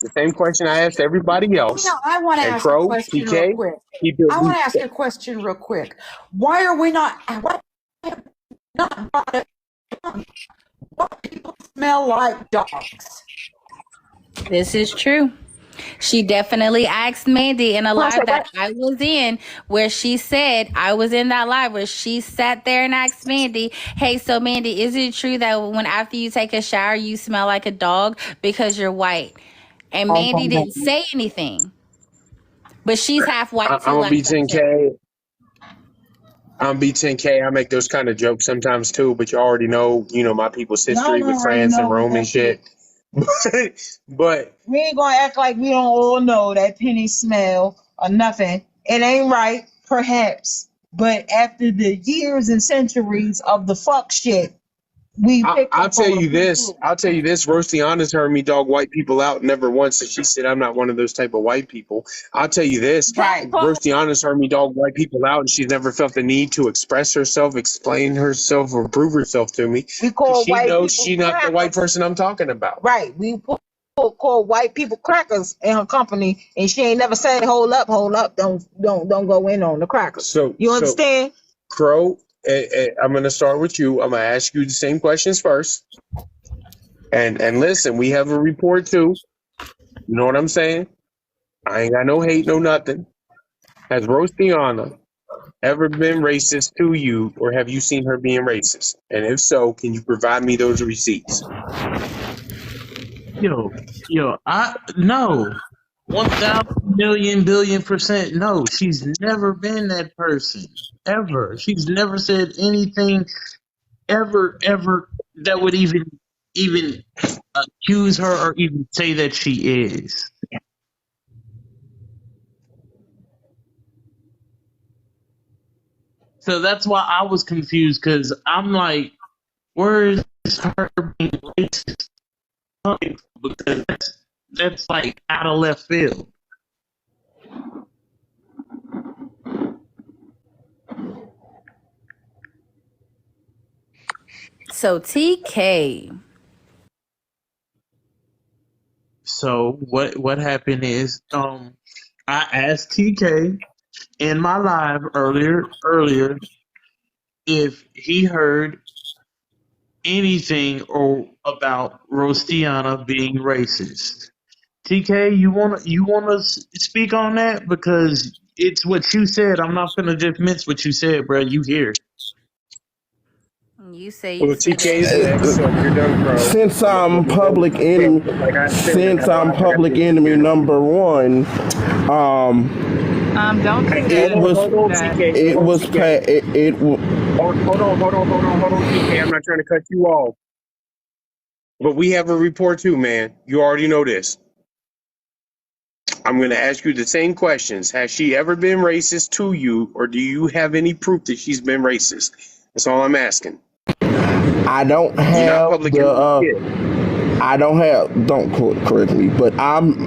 The same question I asked everybody else. Now, I want to And ask a Crow, question real TK, quick. keep your I want to ask a question real quick. Why are we not? Why have we not brought up what people smell like dogs? This is true. She definitely asked Mandy in a live that I was in, where she said, I was in that live where she sat there and asked Mandy, hey, so Mandy, is it true that when after you take a shower, you smell like a dog because you're white? And Mandy didn't say anything. But she's half white I'm too, gonna like be I said. 10K. I'm B10K. I make those kind of jokes sometimes too, but you already know, my people's history with France and Rome and shit. But We ain't gonna act like we don't all know that penny smell or nothing. It ain't right, perhaps. But after the years and centuries of the fuck shit, we picked I'll up tell on you a this. few. I'll tell you this. Rostiana's heard me dog white people out never once, and she said I'm not one of those type of white people. I'll tell you this. Right. Rostiana's heard me dog white people out, and she's never felt the need to express herself, explain herself, or prove herself to me. We call She white knows people she's not the white crackers. person I'm talking about. Right. We call white people crackers in her company, and she ain't never said, hold up, don't go in on the crackers. So You understand? Crow, I'm going to start with you. I'm going to ask you the same questions first. And listen, we have a report too. You know what I'm saying? I ain't got no hate, no nothing. Has Rostiana ever been racist to you, or have you seen her being racist? And if so, can you provide me those receipts? Yo, no. 1,000,000,000,000,000% no. She's never been that person. Ever. She's never said anything ever that would even accuse her or even say that she is. So that's why I was confused, because I'm like, where is her being racist coming from? Because that's like out of left field. So TK. So what happened is I asked TK in my live earlier if he heard anything or about Rostiana being racist. TK, you wanna speak on that, because it's what you said. I'm not gonna just mince what you said, bro. You hear? You say Well, you said TK is that. next, so if you're done, Crow. Since I'm public enemy, number one, Don't do that. it was Hold on, TK. it was TK. Hold on, TK. I'm not trying to cut you off. But we have a report too, man. You already know this. I'm going to ask you the same questions. Has she ever been racist to you, or do you have any proof that she's been racist? That's all I'm asking. I don't You're not have public the enemy. I don't have, don't correct me, but I'm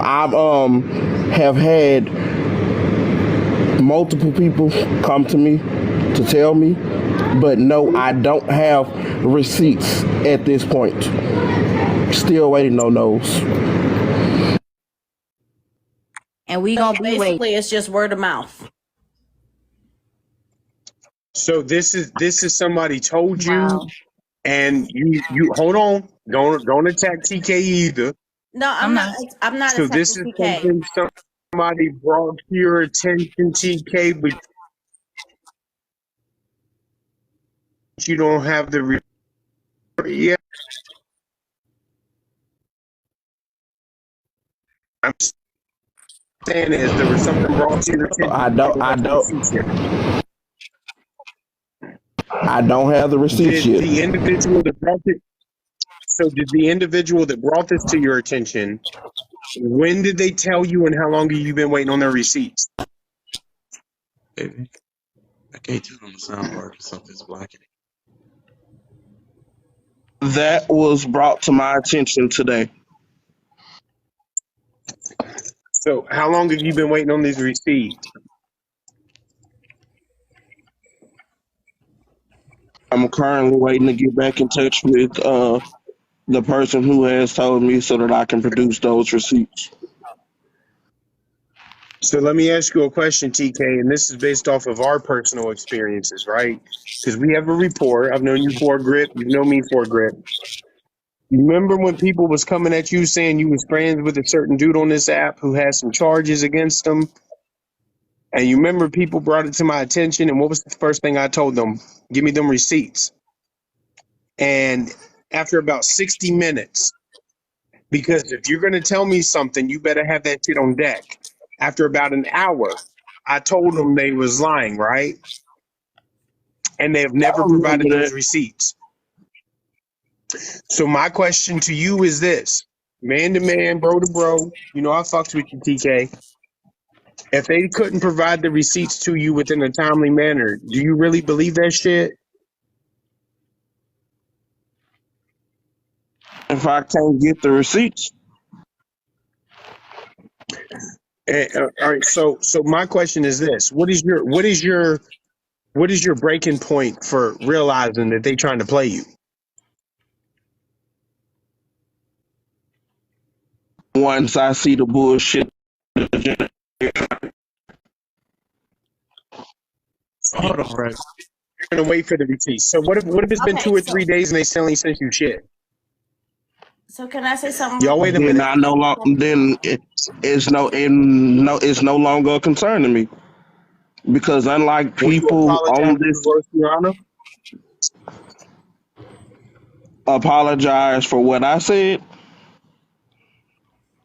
have had multiple people come to me to tell me, but no, I don't have receipts at this point. Still waiting on those. And we gonna be waiting. Basically, it's just word of mouth. So this is somebody told you, Wow. and you hold on. Don't attack TK either. No, I'm not. I'm not So attacking this is TK. something somebody brought to your attention, TK, but you don't have the yeah. I'm saying is there was something brought to your attention. I don't have the receipts yet. The individual that brought it. So did the individual that brought this to your attention? When did they tell you, and how long have you been waiting on their receipts? Baby, I can't turn on the sound bar because something's blocking it. That was brought to my attention today. So how long have you been waiting on these receipts? I'm currently waiting to get back in touch with the person who has told me so that I can produce those receipts. So let me ask you a question, TK, and this is based off of our personal experiences, right? Because we have a report. I've known you for a grip. You've known me for a grip. You remember when people was coming at you saying you was friends with a certain dude on this app who had some charges against them? And you remember people brought it to my attention, and what was the first thing I told them? Give me them receipts. And after about 60 minutes, because if you're going to tell me something, you better have that shit on deck. After about an hour, I told them they was lying, right? And they have never provided those receipts. So my question to you is this: man to man, bro to bro, you know I fucks with you, TK. If they couldn't provide the receipts to you within a timely manner, do you really believe that shit? If I can't get the receipts, All right. So my question is this: what is your breaking point for realizing that they trying to play you? once I see the bullshit, Hold on, bro. You're gonna wait for the receipts. So what if it's been Okay, 2 or so 3 days and they still ain't sent you shit? so can I say something? Y'all real wait a quick? then minute. it's no longer a concern to me. Because unlike Will you people apologize on to this Rosiana? apologize for what I said,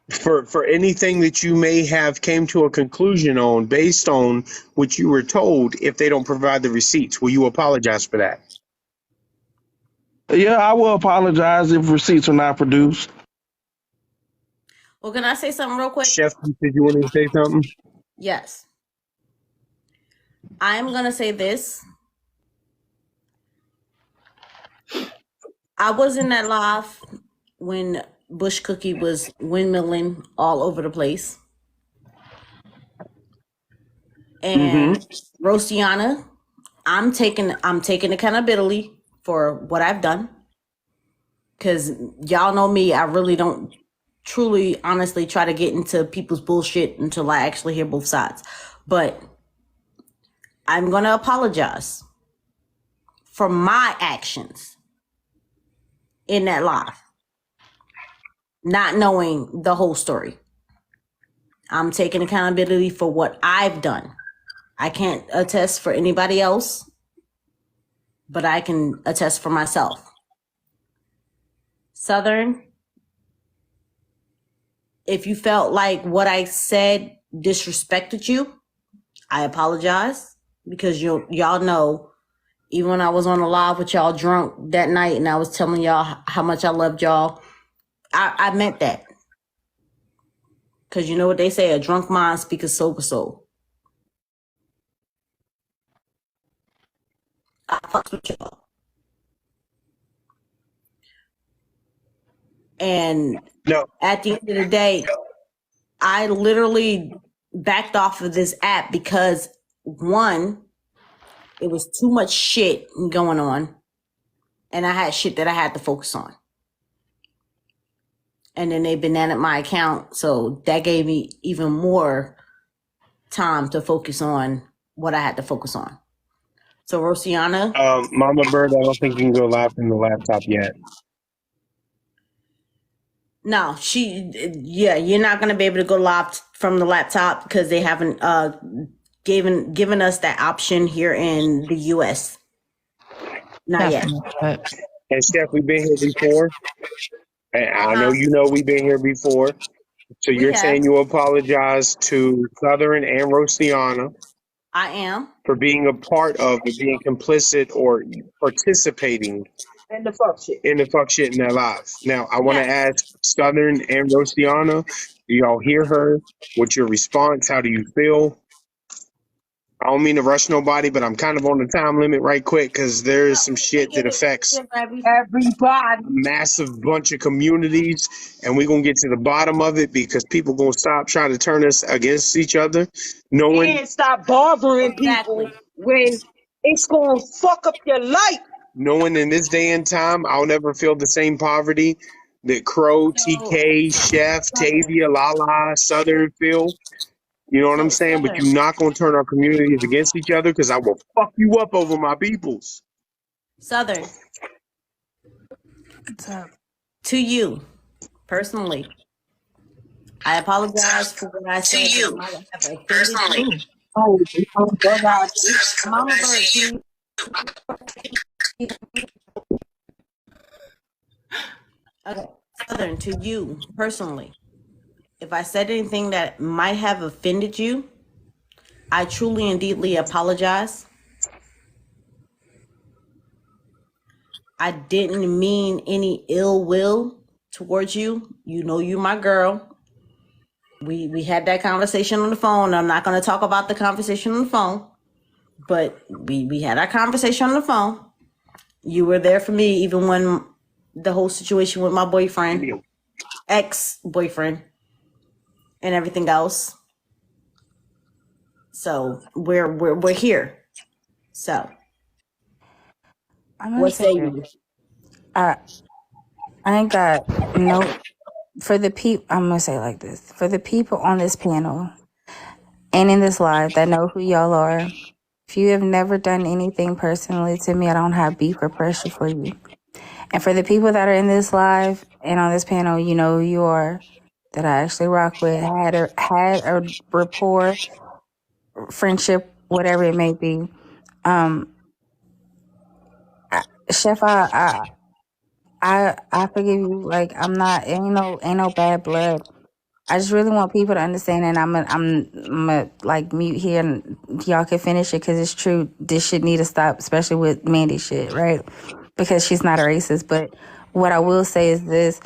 For anything that you may have came to a conclusion on based on what you were told, if they don't provide the receipts, will you apologize for that? yeah, I will apologize if receipts are not produced. Well, can I say something real quick? Chef, did you want to say something? Yes. I am going to say this. I was in that live when Bush Cookie was windmilling all over the place. And Rostiana, I'm taking accountability for what I've done. Because y'all know me, I really don't truly, honestly try to get into people's bullshit until I actually hear both sides. But I'm going to apologize for my actions in that live, not knowing the whole story. I'm taking accountability for what I've done. I can't attest for anybody else, but I can attest for myself. Southern, if you felt like what I said disrespected you, I apologize, because y'all know, even when I was on a live with y'all drunk that night and I was telling y'all how much I loved y'all, I meant that. Because you know what they say, a drunk mind speaks a sober soul. I fucks with y'all. And No. at the end of the day, I literally backed off of this app because, one, it was too much shit going on, and I had shit that I had to focus on. And then they bananaed my account, so that gave me even more time to focus on what I had to focus on. So Rosiana, Mama Bird, I don't think you can go live from the laptop yet. no, you're not gonna be able to go live from the laptop because they haven't given us that option here in the US. Not yet. And Chef, we've been here before. And I know you know we've been here before. So We you're have. saying you apologize to Southern and Rosiana I am. for being a part of it, being complicit or participating And the fuck shit. in the fuck shit in their lives. Now, I want to Yes. ask Southern and Rosiana, do y'all hear her? What's your response? How do you feel? I don't mean to rush nobody, but I'm kind of on the time limit right quick because there is No, some I shit get that it. affects Everybody. a massive bunch of communities, and we're gonna get to the bottom of it because people gonna stop trying to turn us against each other, knowing Can't stop bothering people Exactly. when it's gonna fuck up your life. knowing in this day and time, I'll never feel the same poverty that Crow, So, TK, Chef, Southern. Tavia, Lala, Southern feel. You know what I'm So, saying? But Southern. you're not gonna turn our communities against each other because I will fuck you up over my peoples. Southern. What's up? To you, personally, I apologize for what I said that might have offended you. Oh, God. Mama Bird, can you? Okay. Southern, to you, personally, if I said anything that might have offended you, I truly and deeply apologize. I didn't mean any ill will towards you. You know you're my girl. We had that conversation on the phone. I'm not going to talk about the conversation on the phone, but we had our conversation on the phone. You were there for me even when the whole situation with my boyfriend, ex-boyfriend, and everything else. So we're here. So I'm gonna what say say this. you? I ain't got no for the people. I'm gonna say it like this: for the people on this panel and in this live that know who y'all are. If you have never done anything personally to me, I don't have beef or pressure for you. And for the people that are in this live and on this panel, you know who you are, that I actually rock with, had a rapport, friendship, whatever it may be. Chef, I forgive you. Like, I'm not, ain't no bad blood. I just really want people to understand, and I'm like mute here, and y'all can finish it because it's true. This shit need to stop, especially with Mandy shit, right? Because she's not a racist. But what I will say is this: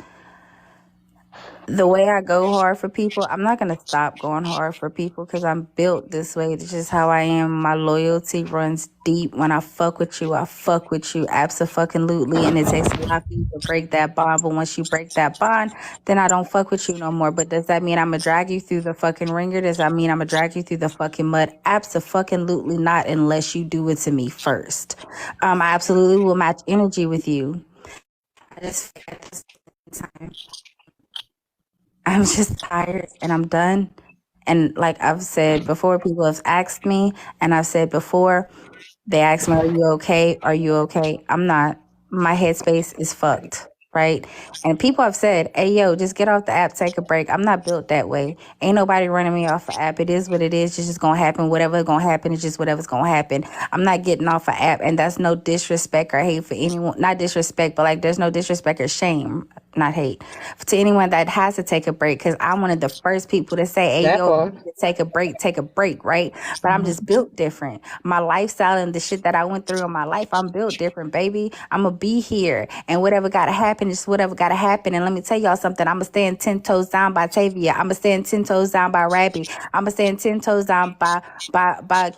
the way I go hard for people, I'm not gonna stop going hard for people because I'm built this way. It's just how I am. My loyalty runs deep. When I fuck with you, I fuck with you absolutely. And it takes a lot for you to break that bond. But once you break that bond, then I don't fuck with you no more. But does that mean I'm gonna drag you through the fucking ringer? Does that mean I'm gonna drag you through the fucking mud? Absolutely not, unless you do it to me first. I absolutely will match energy with you. I just at this time, I'm just tired and I'm done. And like I've said before, people have asked me, and I've said before, they ask me, are you okay? Are you okay? I'm not. My headspace is fucked, right? And people have said, hey, yo, just get off the app, take a break. I'm not built that way. Ain't nobody running me off the app. It is what it is. It's just going to happen. Whatever's going to happen is just whatever's going to happen. I'm not getting off the app. And that's no disrespect or hate for anyone. Not disrespect, but like there's no disrespect or shame, not hate, to anyone that has to take a break. Because I'm one of the first people to say, hey, That yo, part. take a break, right? But I'm just built different. My lifestyle and the shit that I went through in my life, I'm built different, baby. I'm going to be here. And whatever got to happen is whatever got to happen. And let me tell y'all something. I'm going to stand 10 toes down by Tavia. I'm going to stand 10 toes down by Rabbi. I'm going to stand 10 toes down by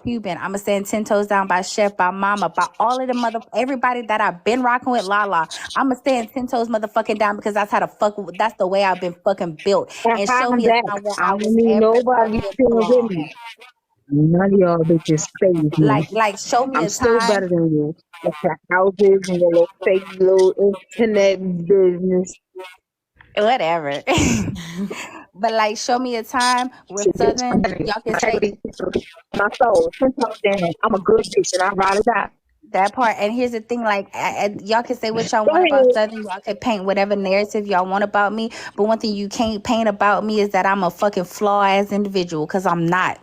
Cuban. I'm going to stand 10 toes down by Chef, by Mama, by all of the everybody that I've been rocking with, Lala. I'm going to stand 10 toes motherfucking down because that's how that's the way I've been fucking built. And show me a That. time where I I don't was need ever nobody fucking staying with flawed. me. None of y'all bitches phase me. Like show me I'm a still time. better than you. With your houses and your little fake little internet business. Whatever. But like show me a time where Shit, bitch, I'm Southern, better than you. y'all can say Integrity, my soul. 10 toes down. I'm a good bitch and I'd rather die. that part. And here's the thing, like y'all can say what y'all Go want about ahead. Southern, y'all can paint whatever narrative y'all want about me, but one thing you can't paint about me is that I'm a fucking flaw as individual, because I'm not.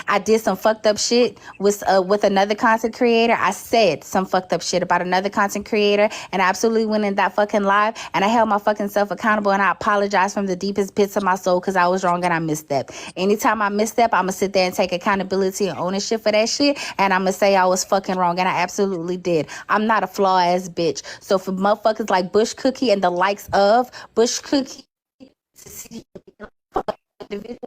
I did some fucked up shit with another content creator. I said some fucked up shit about another content creator, and I absolutely went in that fucking live, and I held my fucking self accountable, and I apologized from the deepest pits of my soul because I was wrong and I misstepped. Anytime I misstep, I'm gonna sit there and take accountability and ownership for that shit, and I'm gonna say I was fucking wrong, and I absolutely did. I'm not a flaw ass bitch. So for motherfuckers like Bush Cookie and the likes of Bush Cookie to see the individual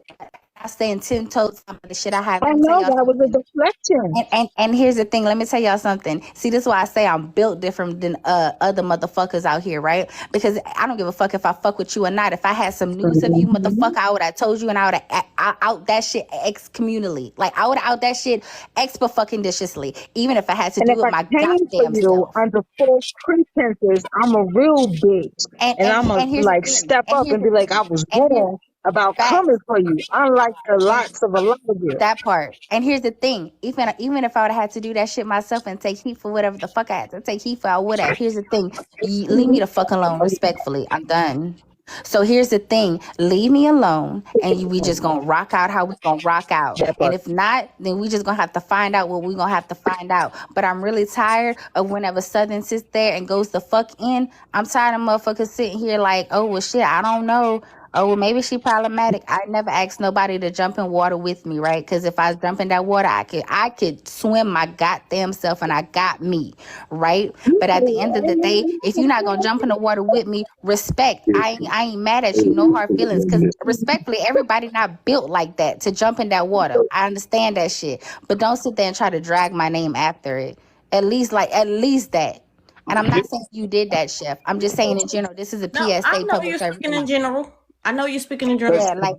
staying 10 toes down by the shit I have. I Let me tell know y'all that was a something. deflection. And here's the thing. Let me tell y'all something. See, this is why I say I'm built different than other motherfuckers out here, right? Because I don't give a fuck if I fuck with you or not. If I had some news of you, motherfucker, I would have told you, and I would have out that shit ex-communally. Like I would have out that shit expa-fucking-ditiously, even if I had to And do if it I my came for goddamn you self. under false pretenses, I'm a real bitch. And I'm going And to here's the like thing. step And up here's and the be like, thing. I was And here's wrong about coming facts. for you. Unlike the And lots of a lot of you. that part. And here's the thing. Even if I would have had to do that shit myself and take heat for whatever the fuck I had to take heat for, I would have. Here's the thing. Leave me the fuck alone, respectfully. I'm done. So here's the thing. Leave me alone, and we just gonna rock out how we gonna rock out. That And part. if not, then we just gonna have to find out what we gonna have to find out. But I'm really tired of whenever Southern sits there and goes the fuck in. I'm tired of motherfuckers sitting here like, oh well shit, I don't know. Oh, well, maybe she problematic. I never asked nobody to jump in water with me, right? Because if I jump in that water, I could swim my goddamn self, and I got me, right? But at the end of the day, if you're not gonna jump in the water with me, respect. I ain't mad at you. No hard feelings. Because respectfully, everybody not built like that to jump in that water. I understand that shit, but don't sit there and try to drag my name after it. At least that. And I'm not saying you did that, Chef. I'm just saying in general. This is a No, I PSA, know public you're service speaking in announcement. general. I know you're speaking in general. Yeah, like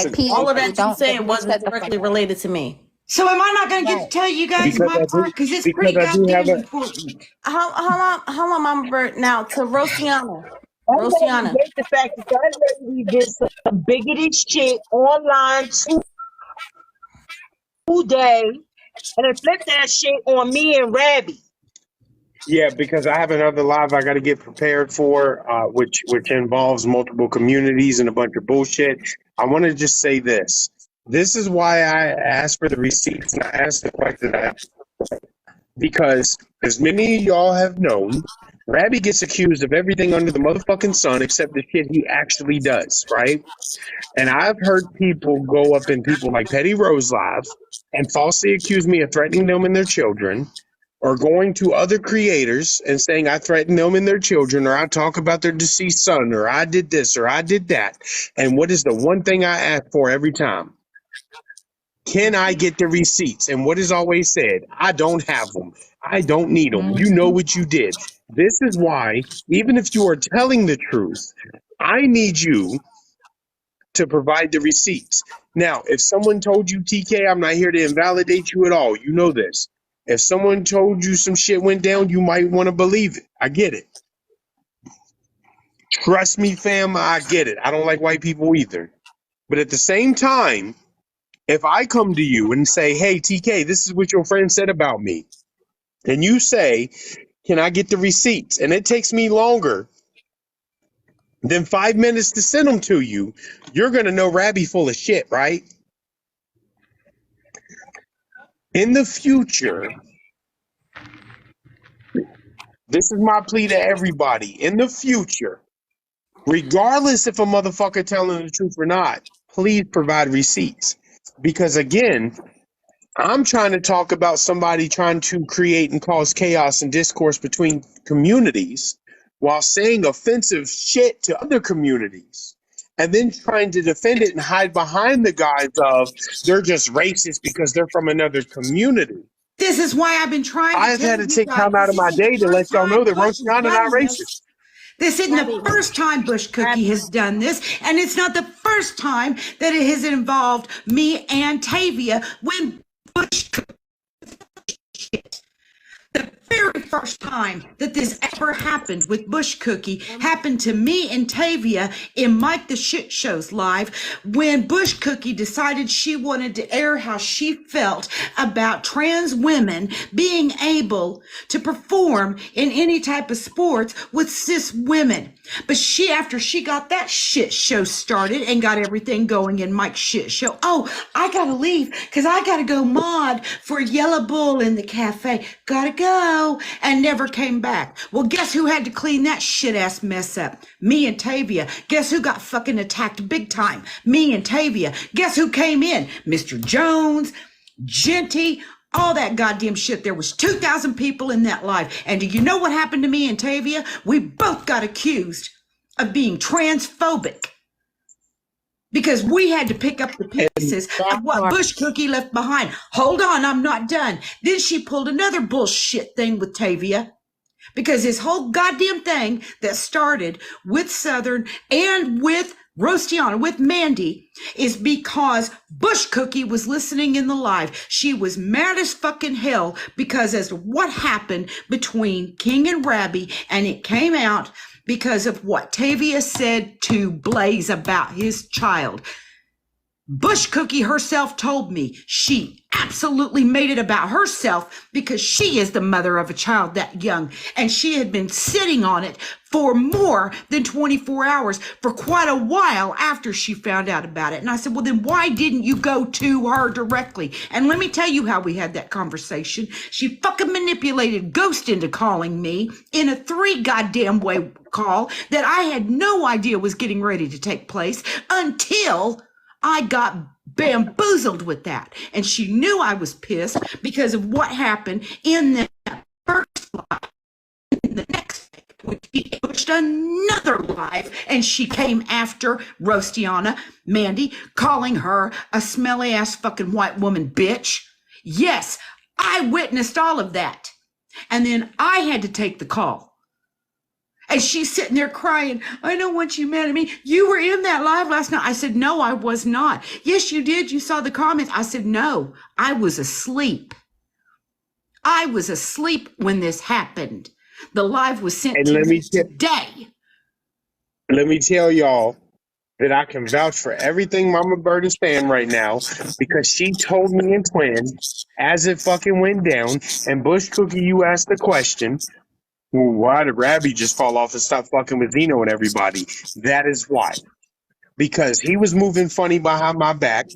PSA. All of that you Don't said shut wasn't the fuck directly up. related to me. So am I not going to get to Right. tell you guys because my part? Because it's pretty I do have goddamn a important. Hold on, Mama Bird. Now to Rosiana. I'm going to Rosiana. negate the fact that that lady did some bigoted shit online today and then flip that shit on me and Rabbi. Yeah, because I have another live I got to get prepared for, which involves multiple communities and a bunch of bullshit. I want to just say this. This is why I asked for the receipts and I asked the question because as many of y'all have known, Rabbi gets accused of everything under the motherfucking sun except the shit he actually does, right? And I've heard people go up in people like Petty Rose Live and falsely accuse me of threatening them and their children, or going to other creators and saying I threatened them and their children, or I talk about their deceased son, or I did this, or I did that. And what is the one thing I ask for every time? Can I get the receipts? And what is always said? I don't have them. I don't need them. You know what you did. This is why, even if you are telling the truth, I need you to provide the receipts. Now, if someone told you, TK, I'm not here to invalidate you at all. You know this. If someone told you some shit went down, you might want to believe it. I get it. Trust me, fam, I get it. I don't like white people either. But at the same time, if I come to you and say, hey, TK, this is what your friend said about me, and you say, can I get the receipts? And it takes me longer than 5 minutes to send them to you, you're going to know Rabbi full of shit, right? In the future, this is my plea to everybody. In the future, regardless if a motherfucker telling the truth or not, please provide receipts. Because again, I'm trying to talk about somebody trying to create and cause chaos and discourse between communities while saying offensive shit to other communities, and then trying to defend it and hide behind the guise of they're just racist because they're from another community. This is why I've been trying to I've tell had to you take guys. time out This of my isn't day the to let first y'all know time that Bush has Rosciana not done racist. this. This isn't the first time Bush Cookie has done this, and it's not the first time that it has involved me and Tavia when Bush Cookie shit. The very first time that this ever happened with Bush Cookie happened to me and Tavia in Mike the Shit Show's live when Bush Cookie decided she wanted to air how she felt about trans women being able to perform in any type of sports with cis women. But after she got that shit show started and got everything going in Mike's Shit Show, oh, I gotta leave because I gotta go mod for Yellow Bull in the cafe. Gotta go. And never came back. Well, guess who had to clean that shit ass mess up? Me and Tavia. Guess who got fucking attacked big time? Me and Tavia. Guess who came in? Mr. Jones, Genty, all that goddamn shit. There was 2,000 people in that live. And do you know what happened to me and Tavia? We both got accused of being transphobic. because we had to pick up the pieces of what Bush Cookie left behind. Hold on, I'm not done. Then she pulled another bullshit thing with Tavia, because this whole goddamn thing that started with Southern and with Rostiana, with Mandy, is because Bush Cookie was listening in the live. She was mad as fucking hell because as to what happened between King and Rabbi, and it came out because of what Tavia said to Blaze about his child. Bush Cookie herself told me she absolutely made it about herself because she is the mother of a child that young, and she had been sitting on it for more than 24 hours for quite a while after she found out about it. And I said, well, then why didn't you go to her directly? And let me tell you how we had that conversation. She fucking manipulated Ghost into calling me in a 3 goddamn way call that I had no idea was getting ready to take place until I got bamboozled with that. And she knew I was pissed because of what happened in that first live. In the next day, when she pushed another live and she came after Rostiana, Mandy, calling her a smelly ass fucking white woman bitch. Yes, I witnessed all of that. And then I had to take the call. And she's sitting there crying, I don't want you mad at me. You were in that live last night. I said, no, I was not. Yes, you did. You saw the comments. I said, no, I was asleep. I was asleep when this happened. The live was sent to me today. Let me tell y'all that I can vouch for everything Mama Bird is saying right now because she told me in Twin as it fucking went down. And Bush Cookie, you asked the question, well, why did Rabbi just fall off and stop fucking with Zeno and everybody? That is why. Because he was moving funny behind my back.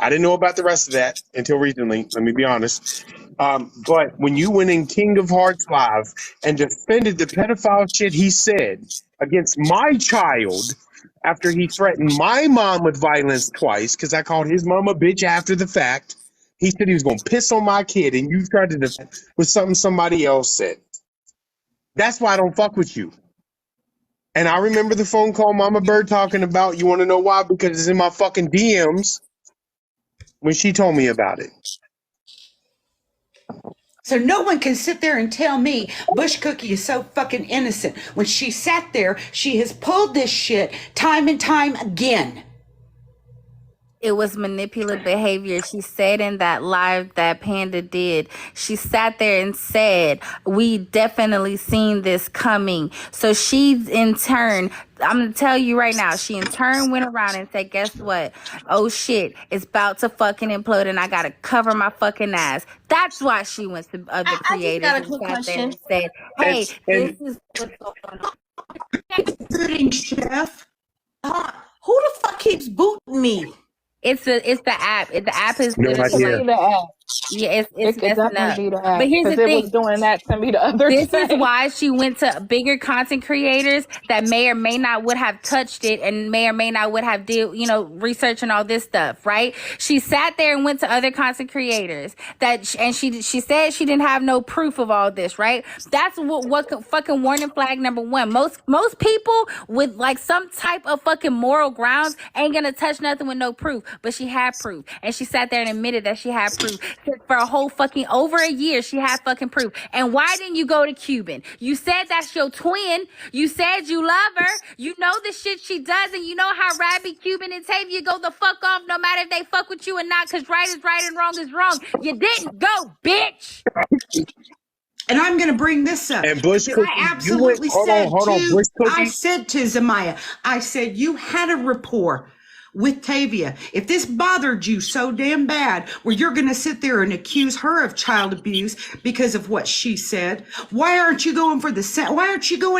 I didn't know about the rest of that until recently, let me be honest. But when you went in King of Hearts Live and defended the pedophile shit he said against my child after he threatened my mom with violence twice, because I called his mom a bitch after the fact, he said he was going to piss on my kid, and you tried to defend with something somebody else said. That's why I don't fuck with you. And I remember the phone call Mama Bird talking about, you want to know why? Because it's in my fucking DMs when she told me about it. So no one can sit there and tell me Bush Cookie is so fucking innocent. When she sat there, she has pulled this shit time and time again. It was manipulative behavior. She said in that live that Panda did, she sat there and said, we definitely seen this coming. So she in turn, I'm going to tell you right now, she in turn went around and said, guess what? Oh shit, it's about to fucking implode and I got to cover my fucking ass. That's why she went to other creators I just got a quick question. and said, hey, this is what's going on. Booting Chef. Who the fuck keeps booting me? It's the app. The app is No idea. The app. yeah, it's It could messing up. definitely be the app. But here's the Because it thing. was doing that to me the other This day. is why she went to bigger content creators that may or may not would have touched it and may or may not would have did, research and all this stuff, right? She sat there and went to other content creators and she said she didn't have no proof of all this, right? That's what fucking warning flag number one. Most people with like some type of fucking moral grounds ain't gonna touch nothing with no proof, but she had proof. And she sat there and admitted that she had proof. For a whole fucking over a year, she had fucking proof. And why didn't you go to Cuban? You said that's your twin. You said you love her. You know the shit she does, and you know how Rabbi, Cuban, and Tavia go the fuck off no matter if they fuck with you or not, because right is right and wrong is wrong. You didn't go, bitch. And I'm going to bring this up. And Bush Because Cookie, I absolutely hold on, Bush Cookie. I said to Zamaya, I said, you had a rapport with Tavia. If this bothered you so damn bad, where you're going to sit there and accuse her of child abuse because of what she said, why aren't you going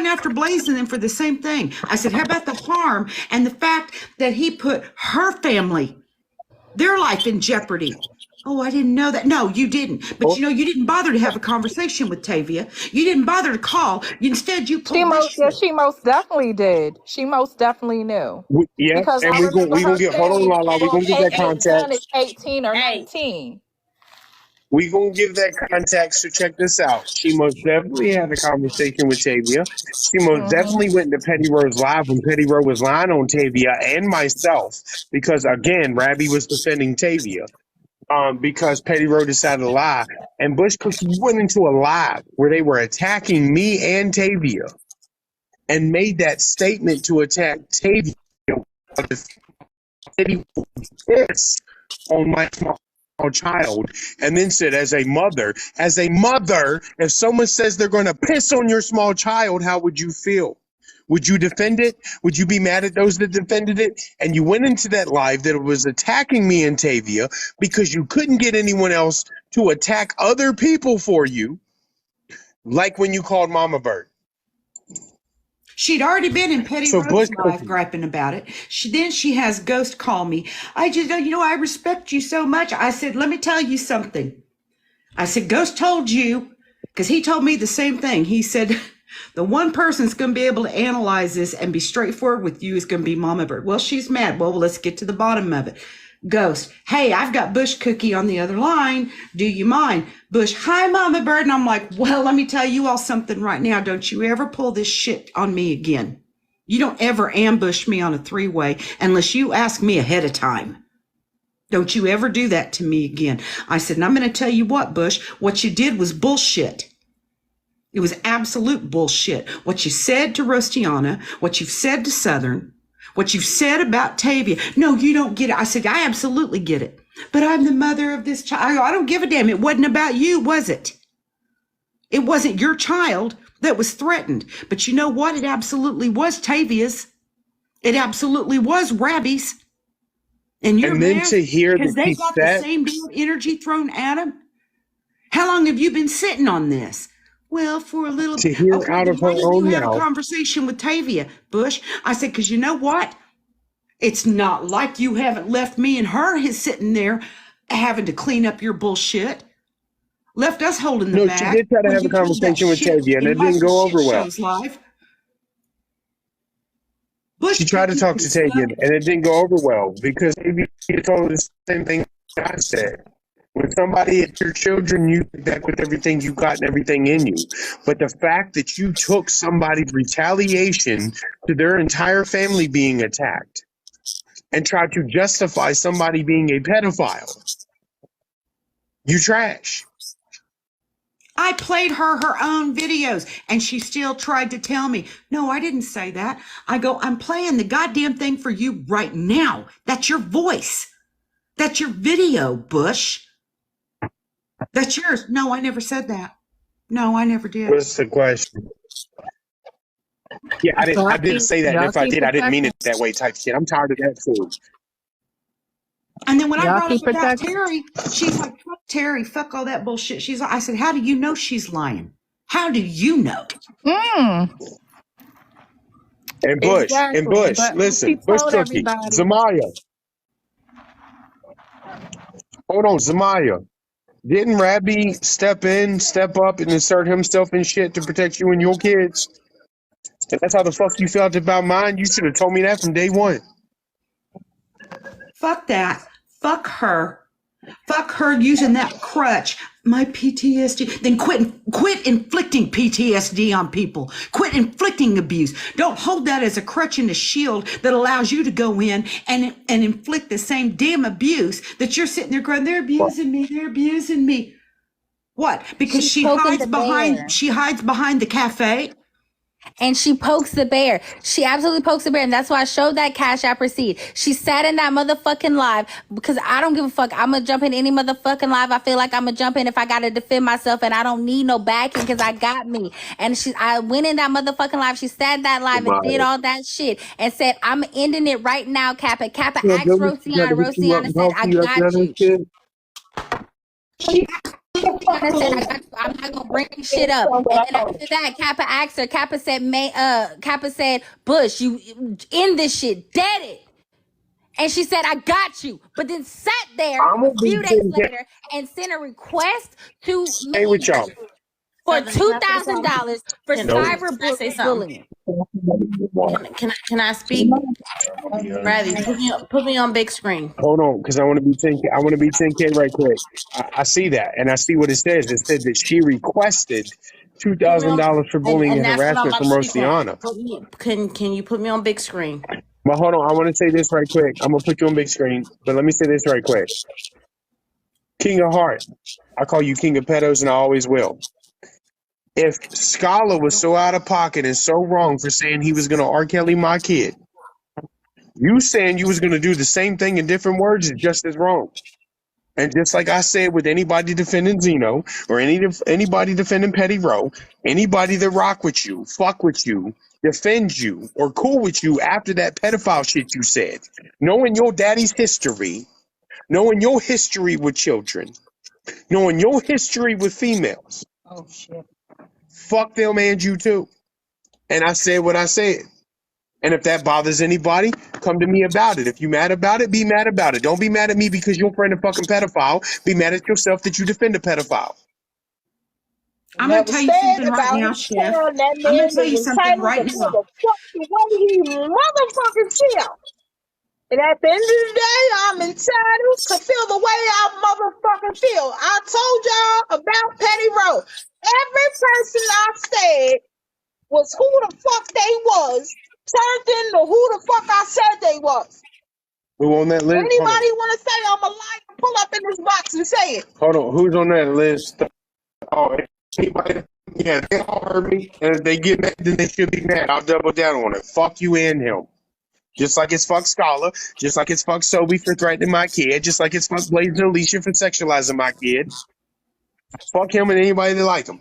after Blaze and them for the same thing? I said, how about the harm and the fact that he put her family, their life in jeopardy? Oh, I didn't know that. No, you didn't. But you didn't bother to have a conversation with Tavia. You didn't bother to call. Instead, you pulled She most definitely did. She most definitely knew. Yeah, Because and I we're remember going to get, hold on, Lala, we're going to get that her contact. saying 18 or 19. We gonna give that context. So check this out. She most definitely had a conversation with Tavia. She most definitely went into Petty Rose Live when Petty Rose was lying on Tavia and myself because again, Rabbi was defending Tavia. Because Petty Rose decided to lie, and Bush Cookie went into a live where they were attacking me and Tavia, and made that statement to attack Tavia. Teddy pissed on my small child, and then said, as a mother, if someone says they're going to piss on your small child, how would you feel? Would you defend it? Would you be mad at those that defended it? And you went into that live that was attacking me and Tavia because you couldn't get anyone else to attack other people for you, like when you called Mama Bird. She'd already been in Petty So Rose Bush Live griping about it. She has Ghost call me. I just, I respect you so much. I said, let me tell you something. I said, Ghost told you, because he told me the same thing. He said, the one person that's going to be able to analyze this and be straightforward with you is going to be Mama Bird. Well, she's mad. Well, let's get to the bottom of it. Ghost, hey, I've got Bush Cookie on the other line. Do you mind? Bush, hi, Mama Bird. And I'm like, well, let me tell you all something right now. Don't you ever pull this shit on me again. You don't ever ambush me on a three-way unless you ask me ahead of time. Don't you ever do that to me again. I said, and I'm going to tell you what, Bush, what you did was bullshit. It was absolute bullshit. What you said to Rostiana, what you've said to Southern, what you've said about Tavia. No, you don't get it. I said, I absolutely get it. But I'm the mother of this child. I don't give a damn. It wasn't about you, was it? It wasn't your child that was threatened. But you know what? It absolutely was Tavia's. It absolutely was Rabbi's. And you're then mad to hear because that they he got said- the same damn energy thrown at them. How long have you been sitting on this? Well, for a little To bit. hear Okay, out then of why her didn't own you have a mouth. conversation with Tavia, Bush? I said, because you know what? It's not like you haven't left me and her sitting there having to clean up your bullshit. Left us holding the No, bag. she did try to when have a you told that conversation with shit Tavia, and in it didn't Wife go and Shit over well. Shows Live. Bush She tried to Cookie talk to is Tavia, like- and it didn't go over well because Tavia told her the same thing I said. When somebody hits your children, you get back with everything you got and everything in you. But the fact that you took somebody's retaliation to their entire family being attacked and tried to justify somebody being a pedophile, you trash. I played her own videos and she still tried to tell me, no, I didn't say that. I go, I'm playing the goddamn thing for you right now. That's your voice. That's your video, Bush. That's yours. No, I never said that. No, I never did. What's the question? Yeah, I didn't say that. And if I did, I didn't mean it that way type shit. I'm tired of that too. And then when I Y'all brought up keep about protecting. Terry, she's like, fuck Terry, fuck all that bullshit. She's like, I said, how do you know she's lying? How do you know? Mm, And Bush, exactly. Bush, But listen, she Bush told Cookie, everybody. Zamaya. Hold on, Zamaya. Didn't Rabbi step up, and insert himself in shit to protect you and your kids? If that's how the fuck you felt about mine, you should have told me that from day one. Fuck that. Fuck her. Fuck her using that crutch. My PTSD. Then quit inflicting PTSD on people. Quit inflicting abuse. Don't hold that as a crutch and a shield that allows you to go in and inflict the same damn abuse that you're sitting there going, they're abusing me. They're abusing me. What? Because She's she poking hides the bear. behind the cafe. And she pokes the bear. She absolutely pokes the bear. And that's why I showed that Cash App receipt. She sat in that motherfucking live because I don't give a fuck. I'm going to jump in any motherfucking live. I feel like I'm going to jump in if I got to defend myself, and I don't need no backing because I got me. And I went in that motherfucking live. She sat in that live and did all that shit and said, I'm ending it right now, Kappa. Kappa asked Rosiana. Rosiana said, I got you. I said, I'm not gonna bring shit up. And then after that, Kappa asked her. Kappa said, Bush, you end this shit, dead it. And she said, I got you. But then sat there I'm gonna a few be days dead. later and sent a request to Hey, with y'all. for Southern, can I say something? $2,000 for Can, No. can I say something? cyberbullying. Can I speak? Ravi, put me on big screen. Hold on, because I want to be 10K. I want to be 10K right quick. I see that, and I see what it says. It said that she requested Put me on, $2,000 for bullying and and that's what I'm harassment about from to speak on. Rosiana. Can you put me on big screen? But hold on, I want to say this right quick. I'm gonna put you on big screen, but let me say this right quick. King of Heart, I call you King of Pedos, and I always will. If Scala was so out of pocket and so wrong for saying he was gonna R. Kelly my kid, you saying you was gonna do the same thing in different words is just as wrong. And just like I said with anybody defending Zeno or anybody defending Petty Row, anybody that rock with you, fuck with you, defend you, or cool with you after that pedophile shit you said, knowing your daddy's history, knowing your history with children, knowing your history with females, Oh shit. fuck them and you too. And I said what I said. And if that bothers anybody, come to me about it. If you mad about it, be mad about it. Don't be mad at me because you're a friend of fucking pedophile. Be mad at yourself that you defend a pedophile. I'm going to tell you something right about now, his Chef. child, that I'm going man to tell you is something entitled right to feel now. the fucking way he motherfucking feel. And at the end of the day, I'm entitled to feel the way I motherfucking feel. I told y'all about Petty Row. Every person I said was who the fuck they was, turned into who the fuck I said they was. Who on that list? Anybody want to say I'm a liar, pull up in this box and say it. Hold on. Who's on that list? Oh, anybody? Yeah, they all heard me. And if they get mad, then they should be mad. I'll double down on it. Fuck you and him. Just like it's fuck Scala. Just like it's fuck Sobe for threatening my kid. Just like it's fuck Blaze and Alicia for sexualizing my kid. Fuck him and anybody that like him.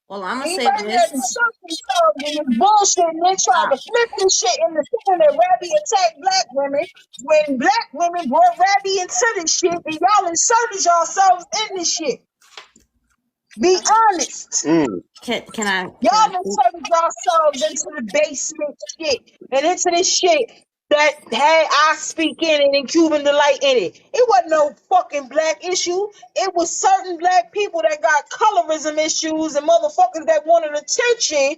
Well, I'm gonna say Anybody that this. sucked themselves and is bullshit and then tried to flip this shit in the thing that Rabbi attacked black women when black women brought Rabbi into this shit and y'all inserted yourselves in this shit. Be honest. Can I? Y'all inserted yourselves into the basement shit and into this shit that had I speak in it and Cuban Delight in it. It wasn't no fucking black issue. It was certain black people that got colorism issues and motherfuckers that wanted attention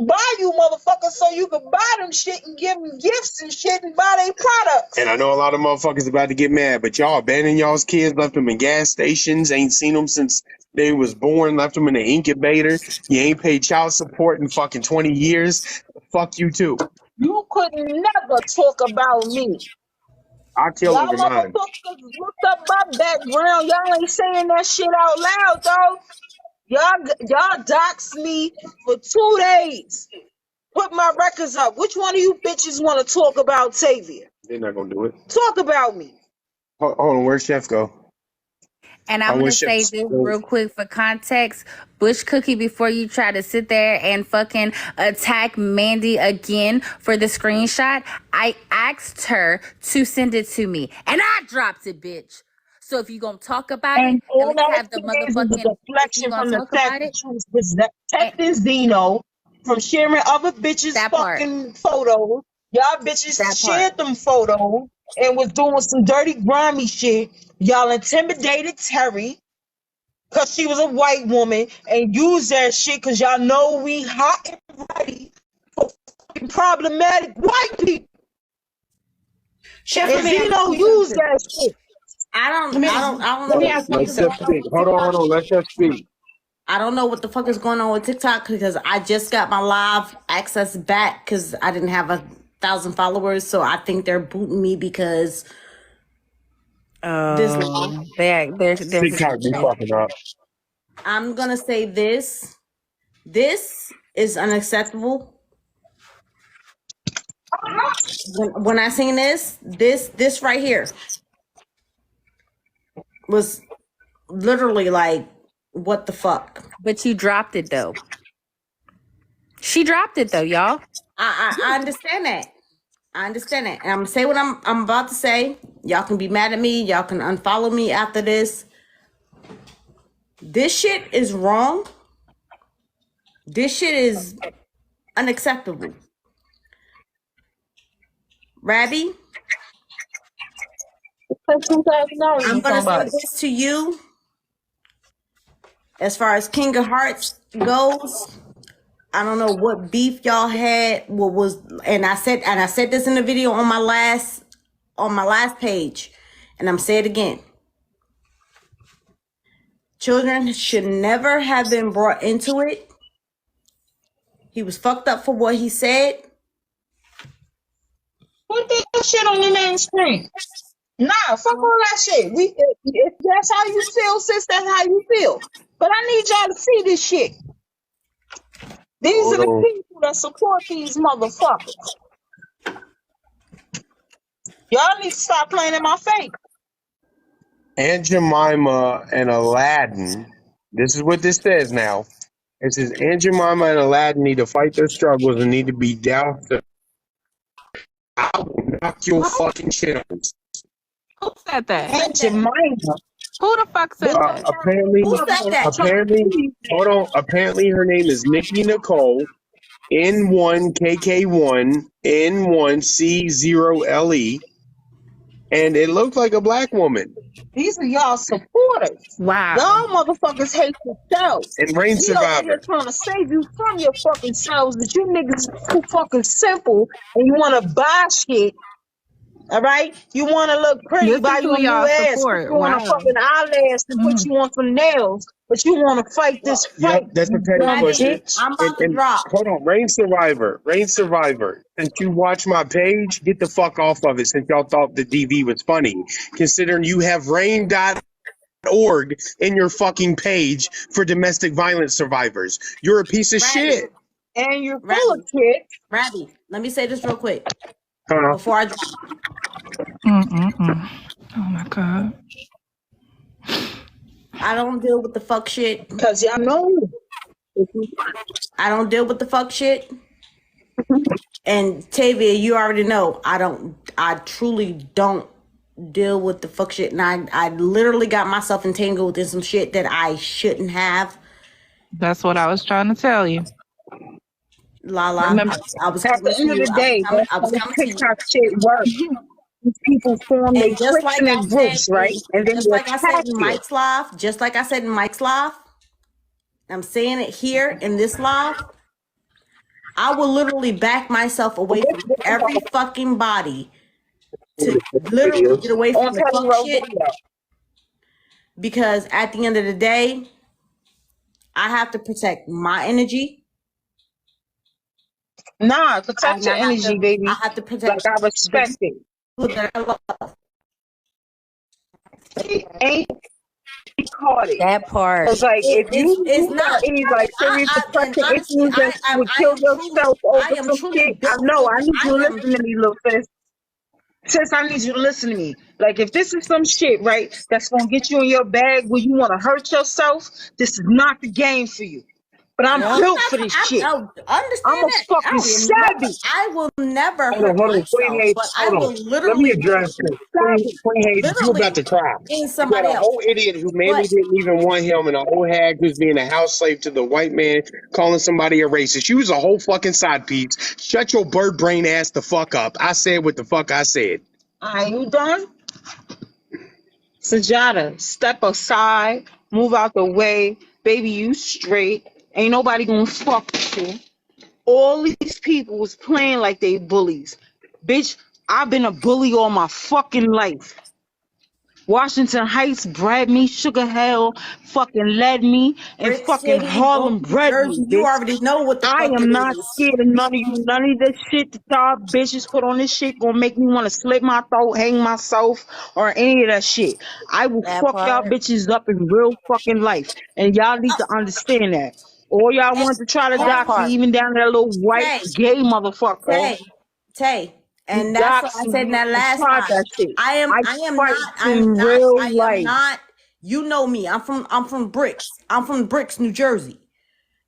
by you motherfuckers so you could buy them shit and give them gifts and shit and buy their products. And I know a lot of motherfuckers about to get mad, but y'all abandoned y'all's kids, left them in gas stations, ain't seen them since they was born, left them in an incubator. You ain't paid child support in fucking 20 years. Fuck you too. You could never talk about me. I'll kill Y'all over mine. motherfuckers looked up my background. Y'all ain't saying that shit out loud, though. Y'all doxed me for 2 days. Put my records up. Which one of you bitches want to talk about Tavia? They're not gonna do it. Talk about me. Hold on, where's Chef go? And I'm I going to wish say it- this real quick for context. Bush Cookie, before you try to sit there and fucking attack Mandy again for the screenshot, I asked her to send it to me. And I dropped it, bitch. So if you're going to talk about And it, all at least that have the is a motherfucking... If you deflection going from to the talk fact about that it... you was protecting Zeno from sharing other bitches' That part. fucking photos. Y'all bitches That part. shared them photos and was doing some dirty, grimy shit. Y'all intimidated Terry because she was a white woman and used that shit because y'all know we hot and ready for fucking problematic white people. Chef, And let me ask Zeno you used something. that shit. I don't Let me know. ask you Let Chef something. speak. Hold on. Let Chef speak. I don't know what the fuck is going on with TikTok because I just got my live access back because I didn't have 1,000 followers. So I think they're booting me because this live. They're TikTok be fucking up. I'm gonna say this. This is unacceptable. When I seen this right here was literally like, what the fuck? But you dropped it, though. She dropped it, though, y'all. I understand that. I understand that. And I'm gonna say what I'm about to say. Y'all can be mad at me. Y'all can unfollow me after this. This shit is wrong. This shit is unacceptable. Rabbi, I'm gonna say this to you. As far as King of Hearts goes, I don't know what beef y'all had. What was, and I said this in the video on my last page, and I'm saying it again. Children should never have been brought into it. He was fucked up for what he said. Put that shit on the main screen. Nah, fuck all that shit. If that's how you feel, sis, that's how you feel. But I need y'all to see this shit. These Hold are the on. people that support these motherfuckers. Y'all need to stop playing in my face. Aunt Jemima and Aladdin. This is what this says now. It says Aunt Jemima and Aladdin need to fight their struggles and need to be doused. I will knock your fucking shit out. Who said that? Aunt Jemima. Who the fuck said that? Apparently, Who said that? hold on. Apparently, her name is Nikki Nicole, N1KK1, N1C0LE, and it looks like a black woman. These are y'all supporters. Wow. Y'all motherfuckers hate yourselves. And Rain We over Survivor. here trying to save you from your fucking selves, but you niggas is too fucking simple and you want to buy shit. All right? You want to look pretty This by is who your new y'all ass, support. put you on a Wow. fucking eyelash and put you on some nails, but you want to fight this fight. Yep, that's a petty dumb pusher. bitch. I'm about to drop. Hold on, Rain Survivor. Since you watch my page, get the fuck off of it since y'all thought the DV was funny. Considering you have rain.org in your fucking page for domestic violence survivors. You're a piece of shit. And you're full of shit. Ravi, let me say this real quick Huh? before I drop. Oh my God. I don't deal with the fuck shit. Because y'all know. I don't deal with the fuck shit. And Tavia, you already know I truly don't deal with the fuck shit. And I literally got myself entangled in some shit that I shouldn't have. That's what I was trying to tell you. Lala, Remember- I was At coming the to end of you. the day, I was coming to you. TikTok shit works. These people form their And just cliques like and I their groups, said, right? And then just they like I said attack in you. Mike's live, I'm saying it here in this live. I will literally back myself away from every fucking body to literally get away from On the Petty fuck Road shit. video. Because at the end of the day, I have to protect my energy. Nah, protect your energy, baby. I have to protect Like I respect it. people that I love. Ain't retarded. That part. It's like if you It's got not. any like serious And depression honestly, issues that you would kill yourself over some shit, I know. I need you to listen to me, little sis. Sis, I need you to listen to me. Like if this is some shit, right, that's gonna get you in your bag where you want to hurt yourself, this is not the game for you. But I'm built for this shit. Understand I'm a that. fucking savage. I will never Hold hurt on. myself, but I will Let me literally address this. Queen Hades, you about to cry. in You got somebody a else. whole idiot who maybe But- didn't even want him, and a whole hag who's being a house slave to the white man, calling somebody a racist. You was a whole fucking side piece. Shut your bird brain ass the fuck up. I said what the fuck I said. Are you done? Sajada, step aside, move out the way. Baby, you straight. Ain't nobody gonna fuck with you. All these people was playing like they bullies. Bitch, I've been a bully all my fucking life. Washington Heights bred me, Sugar Hill fucking led me, and Brick fucking City, Harlem New bred Jersey, me, you bitch. already know what the I fuck am it not is. scared of none of you. None of this shit that y'all bitches put on this shit gonna make me want to slit my throat, hang myself, or any of that shit. I will That fuck y'all part. bitches up in real fucking life. And y'all need to understand that. All y'all want to try to That dox part. me, even down that little white Tay, gay motherfucker. Tay, and You that's what I doxing said in me. that You last tried time. that shit. I am fight not. in real I am life. not. You know me. I'm from Bricks. I'm from Bricks, New Jersey,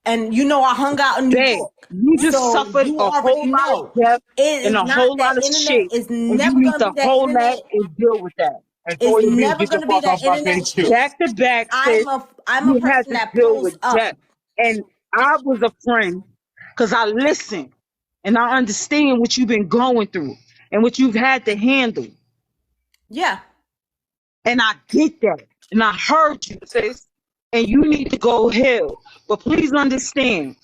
and you know I hung out in New Babe, York. you just So suffered you a whole already lot know. of death It and is a not whole that lot of internet. shit. It's And never you need gonna to be that hold internet. that and deal with that. That's It's all you need. never Get the gonna be fuck that off my internet page too. shit. Back to back, sis, I'm a you had person to that deal pulls with up. death. And I was a friend because I listen and I understand what you've been going through and what you've had to handle. Yeah. And I get that. And I heard you, sis. and you need to go heal. But please understand,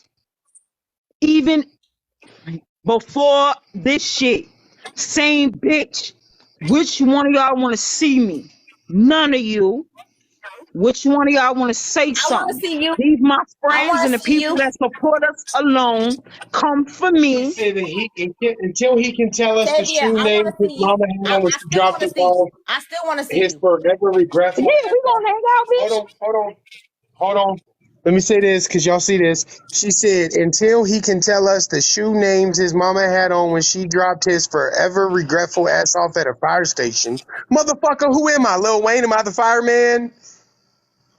even before this shit, same bitch, which one of y'all want to see me? None of you. Which one of y'all want to say I want to something? see you. Leave my I friends want and to the see people you. that support us alone. Come for He me. said that until he can tell us the Tavia, shoe I name want to his see you. mama had on when I she still dropped want to it see you. off, I still want to see his you. forever Yeah, regretful we ass off. gonna hang out, bitch. Hold on. Let me say this because y'all see this. She said until he can tell us the shoe names his mama had on when she dropped his forever regretful ass off at a fire station. Motherfucker, who am I? Lil Wayne? Am I the fireman?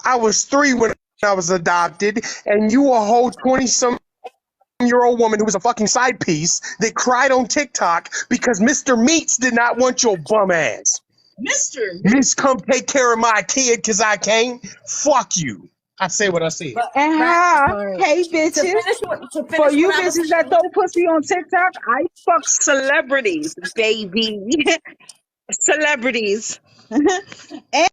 I was 3 when I was adopted, and you a whole 20-some-year-old woman who was a fucking side piece that cried on TikTok because Mr. Meats did not want your bum ass. Miss, come take care of my kid because I can't. Fuck you. I say what I said. But And right, hi, hey to bitches. For finish you what I was bitches that saying. throw pussy on TikTok, I fuck celebrities, baby. Celebrities. And